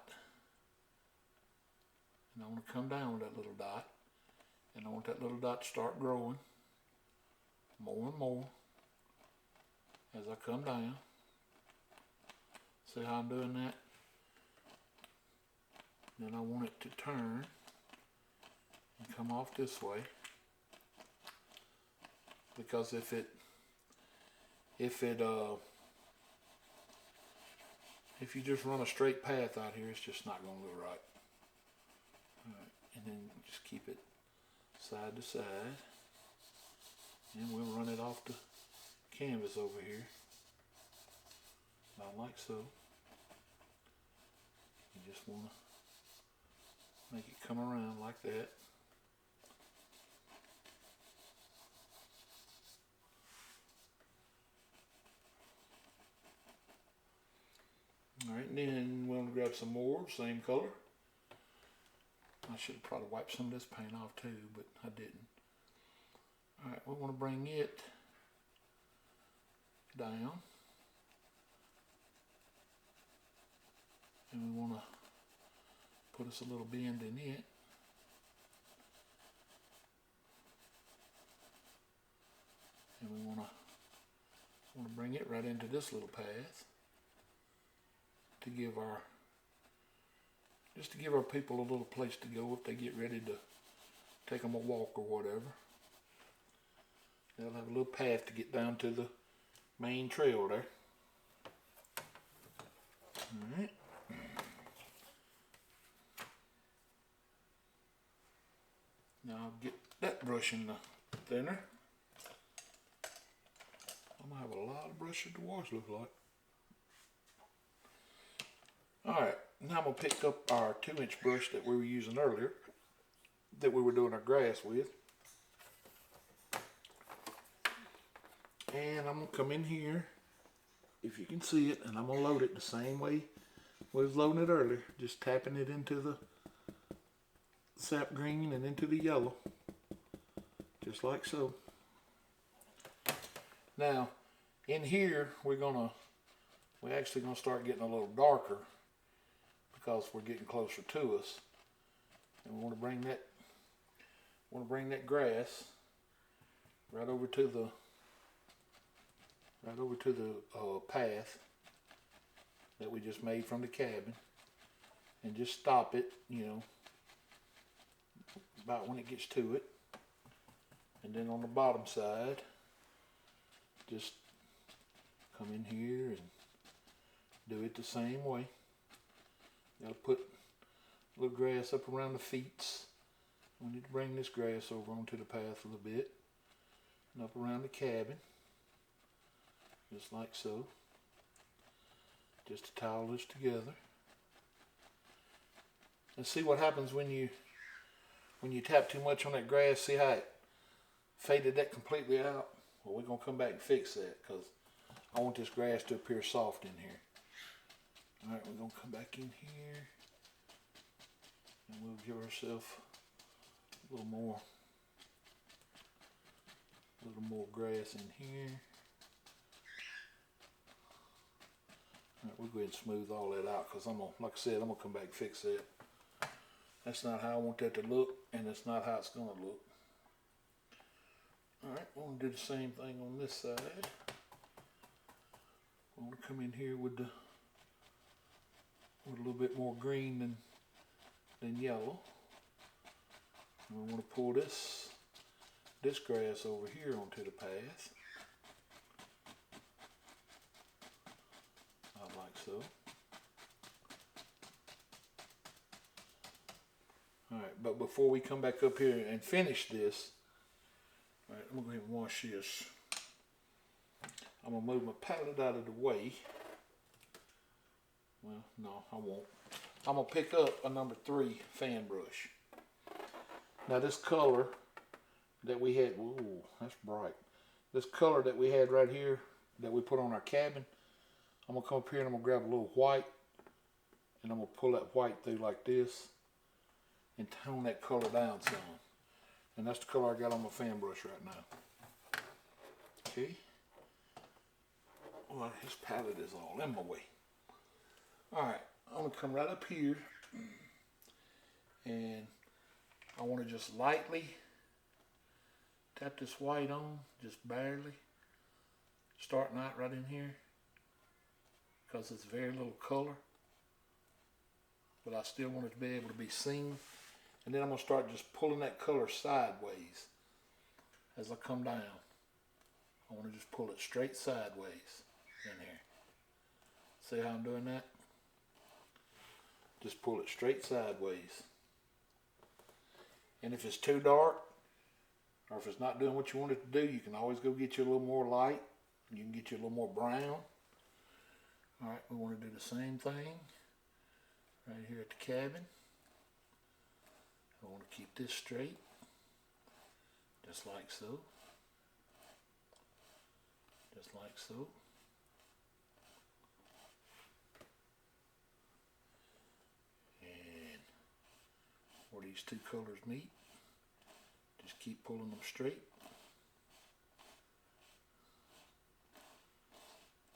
S1: And I want to come down with that little dot, and I want that little dot to start growing more and more as I come down. See how I'm doing that? Then I want it to turn and come off this way, because if you just run a straight path out here, it's just not going to look right. Alright, and then just keep it side to side, and we'll run it off the canvas over here, about like so. You just want to make it come around like that. Alright, and then we'll grab some more, same color. I should have probably wiped some of this paint off too, but I didn't. Alright, we want to bring it down. And we want to put us a little bend in it. And we want to bring it right into this little path to give our people a little place to go if they get ready to take them a walk or whatever. They'll have a little path to get down to the main trail there. Alright. Now I'll get that brush in the thinner. I'm going to have a lot of brushes to wash, look like. Alright, now I'm going to pick up our 2-inch brush that we were using earlier, that we were doing our grass with. And I'm going to come in here, if you can see it, and I'm going to load it the same way we was loading it earlier. Just tapping it into the sap green and into the yellow. Just like so. Now, in here, we're actually going to start getting a little darker, because we're getting closer to us, and we want to bring that grass right over to the path that we just made from the cabin, and just stop it, you know, about when it gets to it. And then on the bottom side, just come in here and do it the same way. Gotta put a little grass up around the feet. We need to bring this grass over onto the path a little bit, and up around the cabin, just like so. Just to towel this together. And see what happens when you tap too much on that grass. See how it faded that completely out? Well, we're gonna come back and fix that, because I want this grass to appear soft in here. Alright, we're going to come back in here, and we'll give ourselves a little more grass in here. Alright, we'll go ahead and smooth all that out, because like I said, I'm going to come back and fix that. That's not how I want that to look, and that's not how it's going to look. Alright, we're going to do the same thing on this side. We're going to come in here with a little bit more green than yellow. And we want to pull this grass over here onto the path. Like so. Alright, but before we come back up here and finish this, alright, I'm going to go ahead and wash this. I'm going to move my palette out of the way. Well, no, I won't. I'm going to pick up a number 3 fan brush. Now this color that we had, ooh, that's bright. This color that we had right here, that we put on our cabin, I'm going to come up here and I'm going to grab a little white, and I'm going to pull that white through like this, and tone that color down some. And that's the color I got on my fan brush right now. Okay. Well, his palette is all in my way. Alright, I'm going to come right up here. And I want to just lightly tap this white on, just barely. Starting out right in here. Because it's very little color. But I still want it to be able to be seen. And then I'm going to start just pulling that color sideways as I come down. I want to just pull it straight sideways in here. See how I'm doing that? Just pull it straight sideways. And if it's too dark, or if it's not doing what you want it to do, you can always go get you a little more light. You can get you a little more brown. Alright, we want to do the same thing right here at the cabin. I want to keep this straight, just like so. Just like so. And where these two colors meet, just keep pulling them straight.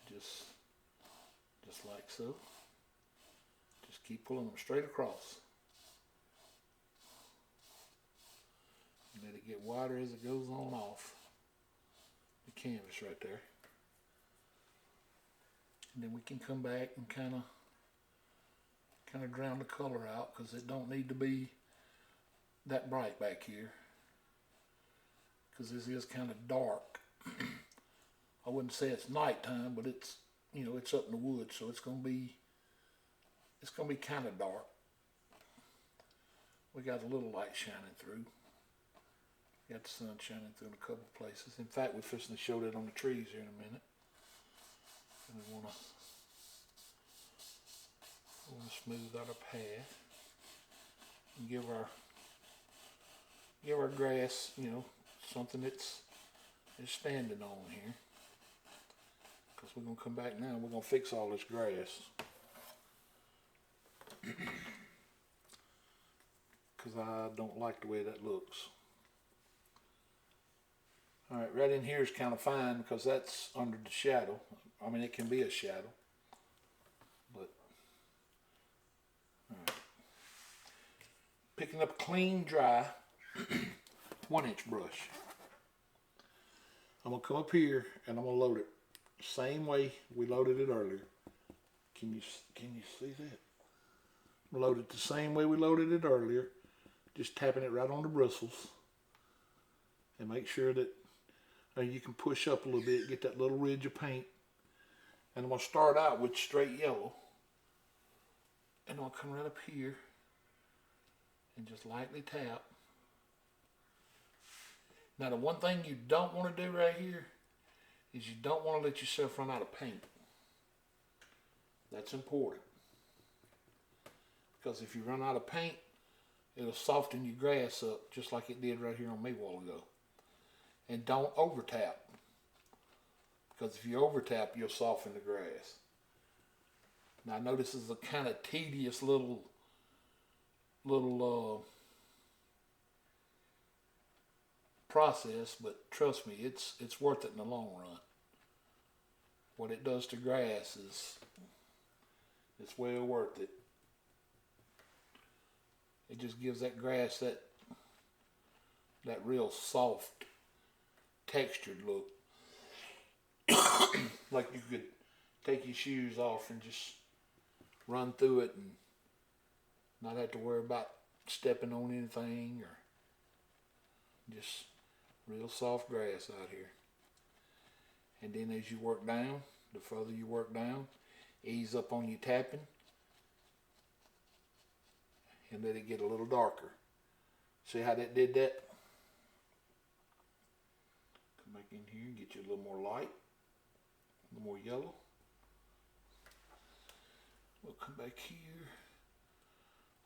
S1: Just like so. Just keep pulling them straight across. And let it get wider as it goes on off the canvas right there. And then we can come back and kind of drown the color out, because it don't need to be that bright back here, because this is kind of dark. I wouldn't say it's nighttime, but it's, you know, it's up in the woods, so it's gonna be kind of dark. We got a little light shining through. Got the sun shining through in a couple places. In fact, we're fixing to show that on the trees here in a minute. And we want to smooth out our path and give our grass, you know, something that's standing on here. Because we're going to come back now and we're going to fix all this grass. Because I don't like the way that looks. Alright, right in here is kind of fine because that's under the shadow. I mean, it can be a shadow. But, alright. Picking up a clean, dry 1-inch brush. I'm going to come up here and I'm going to load it the same way we loaded it earlier. Can you see that? Load it the same way we loaded it earlier. Just tapping it right on the bristles. And make sure that you can push up a little bit, get that little ridge of paint. And I'm going to start out with straight yellow. And I'm going to come right up here and just lightly tap. Now the one thing you don't want to do right here is you don't want to let yourself run out of paint. That's important. Because if you run out of paint, it'll soften your grass up just like it did right here on me a while ago. And don't over tap, because if you over tap, you'll soften the grass. Now I know this is a kind of tedious little process, but trust me, it's worth it in the long run. What it does to grass it's well worth it. It just gives that grass that real soft, textured look. Like you could take your shoes off and just run through it and not have to worry about stepping on anything, or just real soft grass out here. And then as you work down, the further you work down, ease up on your tapping and let it get a little darker. See how that did that? Come back in here and get you a little more light, a little more yellow. We'll come back here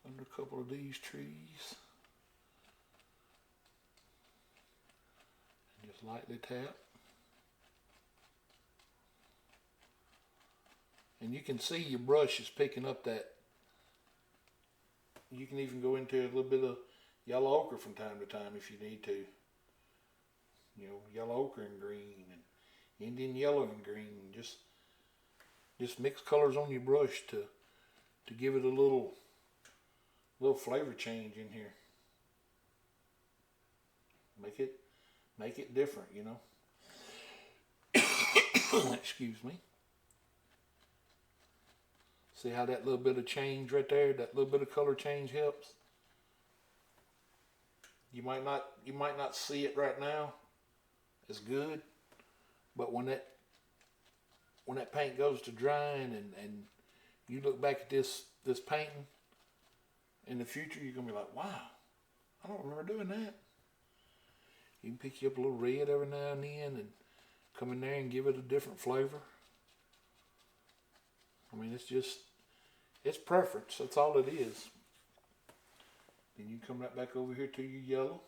S1: under a couple of these trees and just lightly tap. And you can see your brush is picking up that. You can even go into a little bit of yellow ochre from time to time if you need to. You know, yellow ochre and green and Indian yellow and green. Just mix colors on your brush to give it a little flavor change in here. Make it different, you know. Excuse me. See how that little bit of change right there, that little bit of color change helps? You might not see it right now as good, but when that paint goes to drying and you look back at this painting in the future, you're gonna be like, wow, I don't remember doing that. You can pick you up a little red every now and then and come in there and give it a different flavor. I mean, it's preference. That's all it is. Then you come right back over here to your yellow.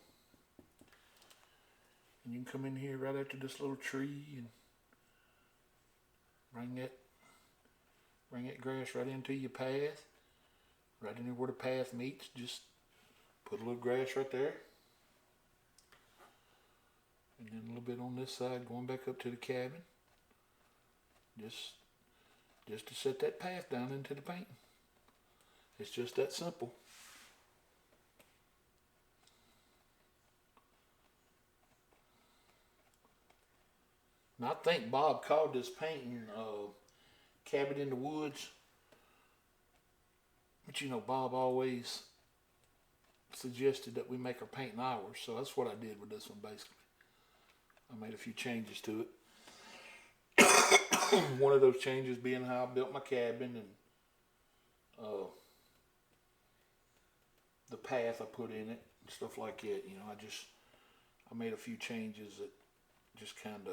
S1: And you can come in here right after this little tree and bring that grass right into your path. Right in there where the path meets, just put a little grass right there. And then a little bit on this side going back up to the cabin. Just to set that path down into the painting. It's just that simple. Now I think Bob called this painting Cabin in the Woods. But you know, Bob always suggested that we make our painting ours. So that's what I did with this one basically. I made a few changes to it. One of those changes being how I built my cabin and the path I put in it and stuff like that. You know, I made a few changes that just kind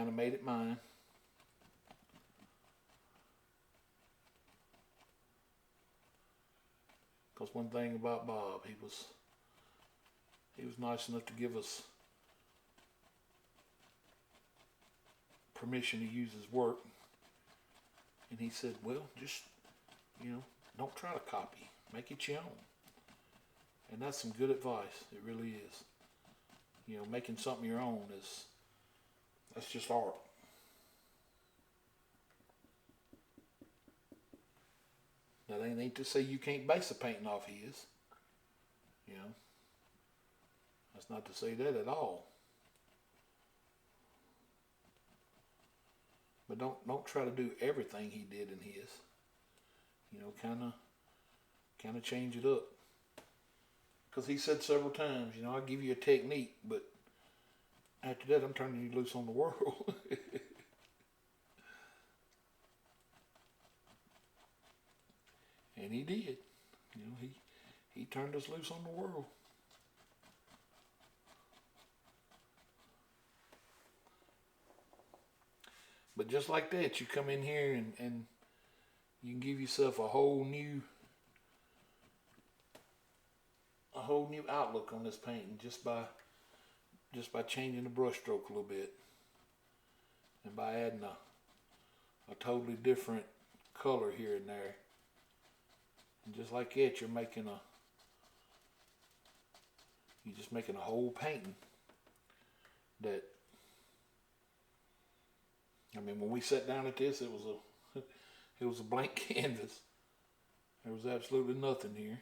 S1: of made it mine. Because one thing about Bob, he was nice enough to give us permission to use his work. And he said, well, just, you know, don't try to copy. Make it your own. And that's some good advice. It really is. You know, making something your own that's just art. Now, that ain't to say you can't base a painting off his. You know, that's not to say that at all. But don't try to do everything he did in his. You know, kind of change it up. Because he said several times, you know, I'll give you a technique, but after that, I'm turning you loose on the world. And he did. You know, he turned us loose on the world. But just like that, you come in here and you can give yourself a whole new outlook on this painting just by changing the brush stroke a little bit and by adding a totally different color here and there. And just like that, you're just making a whole painting that, I mean, when we sat down at this, it was a blank canvas. There was absolutely nothing here.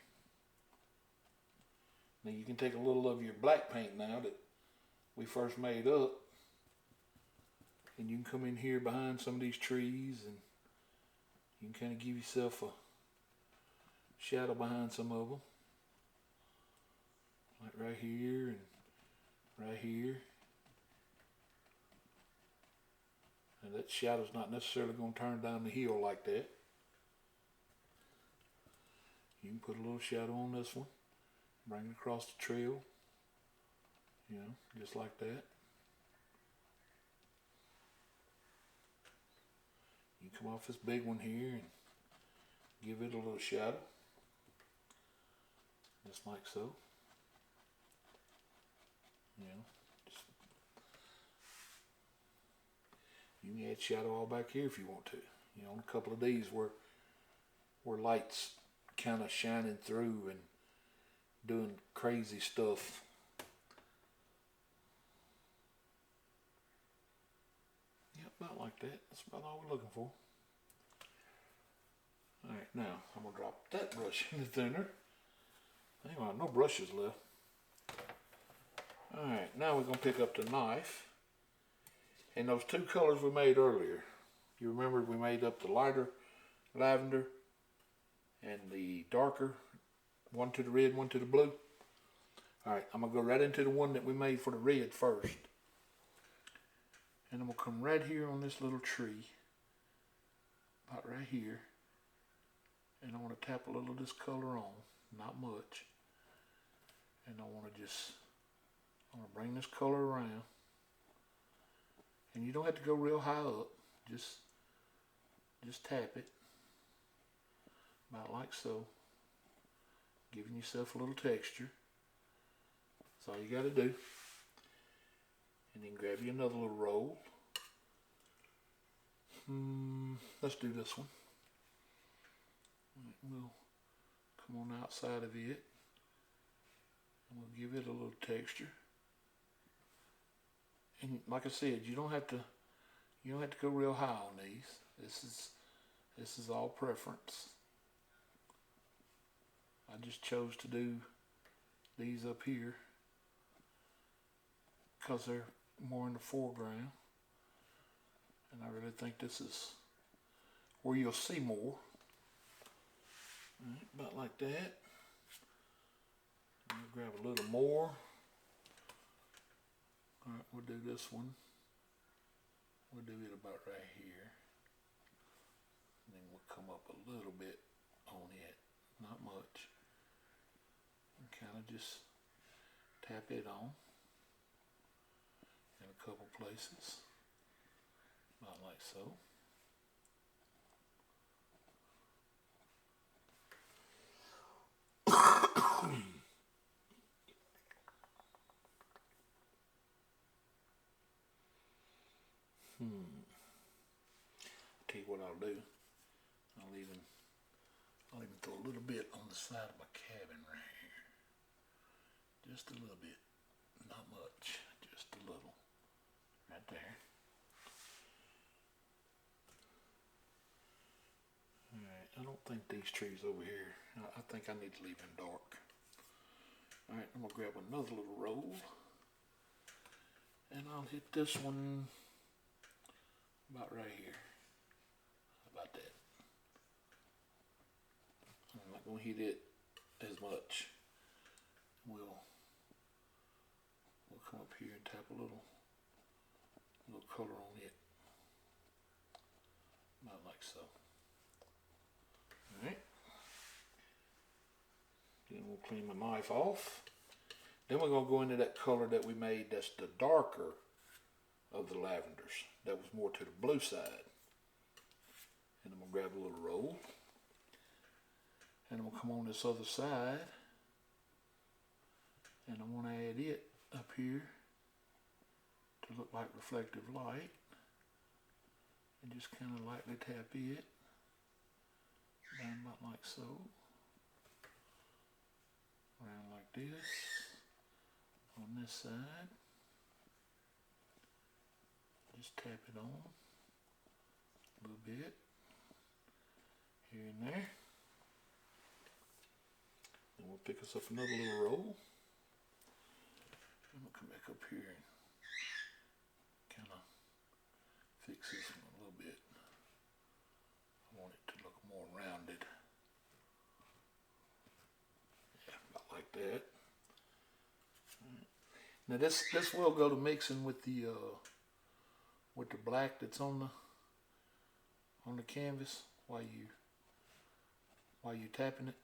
S1: Now you can take a little of your black paint now that we first made up, and you can come in here behind some of these trees and you can kind of give yourself a shadow behind some of them. Like right here and right here. And that shadow's not necessarily going to turn down the hill like that. You can put a little shadow on this one. Bring it across the trail. You know, just like that. You come off this big one here and give it a little shadow. Just like so. You know, just, you can add shadow all back here if you want to. You know, on a couple of these where light's kind of shining through and doing crazy stuff. Yep, about like that. That's about all we're looking for. Alright, now I'm going to drop that brush in the thinner. Anyway, no brushes left. Alright, now we're going to pick up the knife. And those two colors we made earlier. You remember we made up the lighter lavender and the darker, one to the red, one to the blue. Alright, I'm going to go right into the one that we made for the red first. And I'm going to come right here on this little tree. About right here. And I want to tap a little of this color on, not much. And I want to bring this color around. And you don't have to go real high up, just tap it, about like so, giving yourself a little texture. That's all you got to do. And then grab you another little roll. Let's do this one. We'll come on the outside of it, and we'll give it a little texture. And like I said, you don't have to go real high on these. This is all preference. I just chose to do these up here because they're more in the foreground, and I really think this is where you'll see more. Alright, about like that. I'm gonna grab a little more. Alright, we'll do this one. We'll do it about right here. And then we'll come up a little bit on it. Not much. And kind of just tap it on in a couple places. About like so. Tell you what I'll do. I'll even throw a little bit on the side of my cabin right here. Just a little bit. Not much. Just a little. Right there. Alright, I don't think these trees over here, I think I need to leave them dark. Alright, I'm going to grab another little roll. And I'll hit this one about right here. About that. I'm not going to hit it as much. We'll come up here and tap a little color on it. About like so. Alright. Then we'll clean my knife off. Then we're going to go into that color that we made that's the darker of the lavenders. That was more to the blue side. And I'm going to grab a little roll. And I'm going to come on this other side. And I want to add it up here to look like reflective light. And just kind of lightly tap it. Down about like so. Around like this. On this side. Just tap it on a little bit here and there. Then we'll pick us up another little roll. I'm going to come back up here and kind of fix this one a little bit. I want it to look more rounded. Yeah, about like that. Now this will go to mixing with the black that's on the canvas while you tapping it.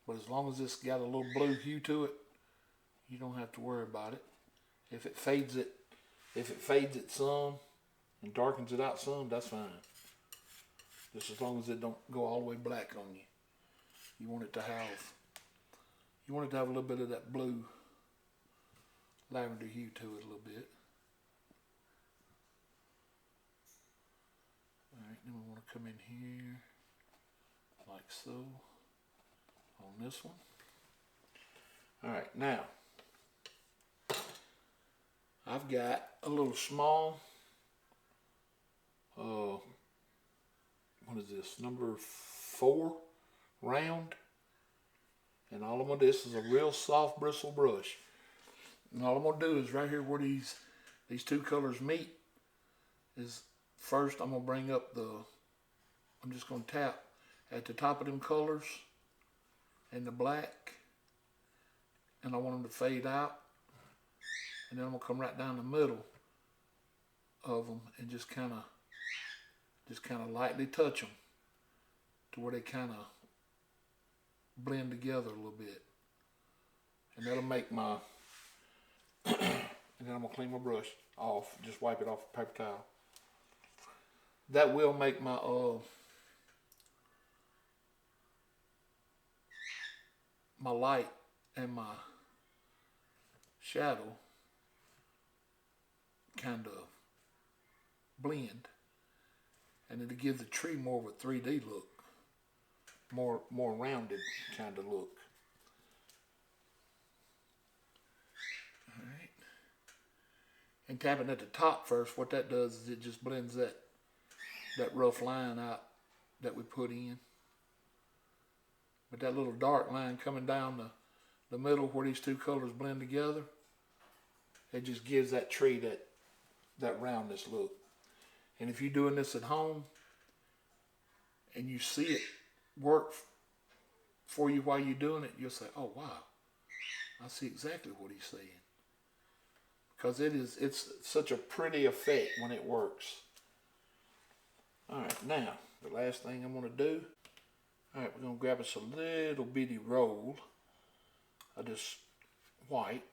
S1: But as long as it's got a little blue hue to it, you don't have to worry about it. If it fades it some and darkens it out some, that's fine. Just as long as it don't go all the way black on you. You want it to have a little bit of that blue lavender hue to it a little bit. Alright, then we want to come in here like so on this one. Alright, now I've got a little small, what is this, number 4 round, and all I'm going to do, this is a real soft bristle brush, and all I'm going to do is right here where these two colors meet, is first I'm going to bring up I'm just going to tap at the top of them colors and the black, and I want them to fade out, and then I'm going to come right down the middle of them and just kind of lightly touch them to where they kind of blend together a little bit, and that'll make my and then I'm going to clean my brush off, just wipe it off with a paper towel. That will make my my light and my shadow kind of blend, and it'll give the tree more of a 3D look, more rounded kind of look. All right, and tapping at the top first, what that does is it just blends that rough line out that we put in. But that little dark line coming down the middle where these two colors blend together, it just gives that tree that roundness look. And if you're doing this at home and you see it work for you while you're doing it, you'll say, oh wow, I see exactly what he's saying. Because it's such a pretty effect when it works. Alright, now the last thing I'm going to do, alright, we're going to grab us a little bitty roll of this white,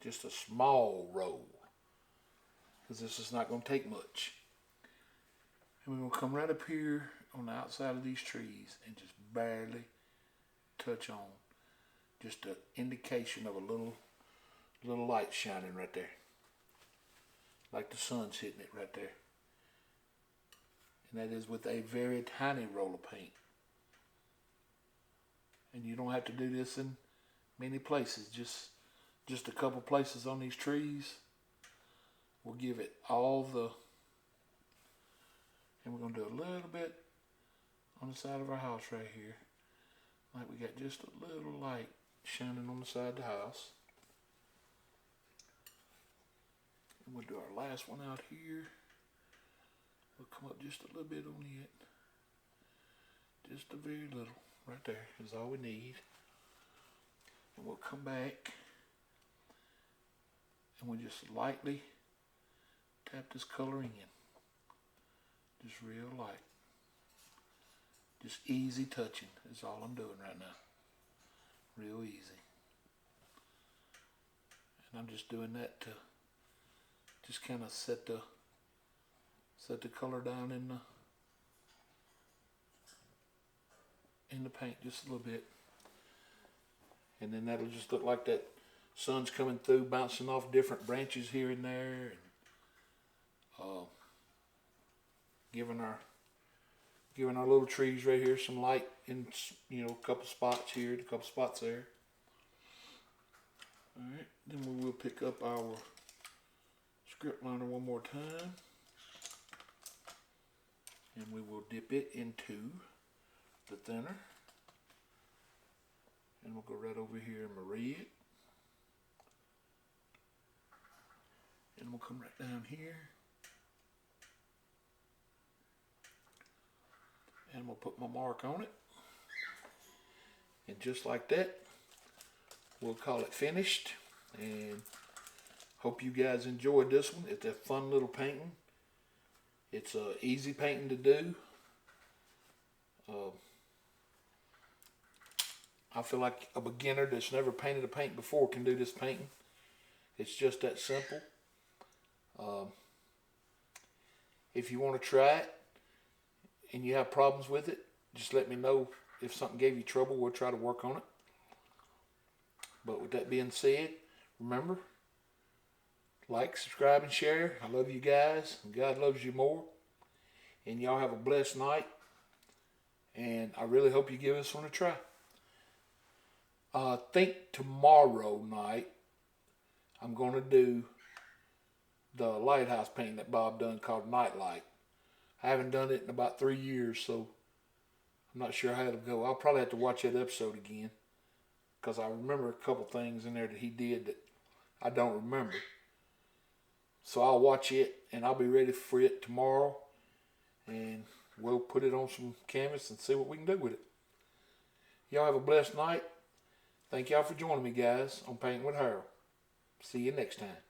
S1: just a small roll, because this is not going to take much. And we're going to come right up here on the outside of these trees and just barely touch on, just an indication of a little light shining right there, like the sun's hitting it right there. And that is with a very tiny roll of paint. And you don't have to do this in many places, just a couple places on these trees will give it all the, and we're going to do a little bit on the side of our house right here, like we got just a little light shining on the side of the house. And we'll do our last one out here. We'll come up just a little bit on it, just a very little, right there is all we need. And we'll come back and we'll just lightly tap this color in, just real light, just easy touching is all I'm doing right now, real easy. And I'm just doing that to just kind of set the color down in the paint just a little bit, and then that'll just look like that sun's coming through, bouncing off different branches here and there, and giving our little trees right here some light in, you know, a couple spots here, a couple spots there. All right, then we will pick up our script liner one more time. And we will dip it into the thinner. And we'll go right over here in my red. And we'll come right down here. And we'll put my mark on it. And just like that, we'll call it finished. And hope you guys enjoyed this one. It's a fun little painting. It's easy painting to do. I feel like a beginner that's never painted a paint before can do this painting. It's just that simple. If you want to try it and you have problems with it, just let me know. If something gave you trouble, we'll try to work on it. But with that being said, remember, like, subscribe, and share. I love you guys, and God loves you more. And y'all have a blessed night. And I really hope you give this one a try. I think tomorrow night I'm going to do the lighthouse painting that Bob done called Nightlight. I haven't done it in about 3 years, so I'm not sure how it'll go. I'll probably have to watch that episode again because I remember a couple things in there that he did that I don't remember. So I'll watch it and I'll be ready for it tomorrow, and we'll put it on some canvas and see what we can do with it. Y'all have a blessed night. Thank y'all for joining me, guys, on Painting with Harold. See you next time.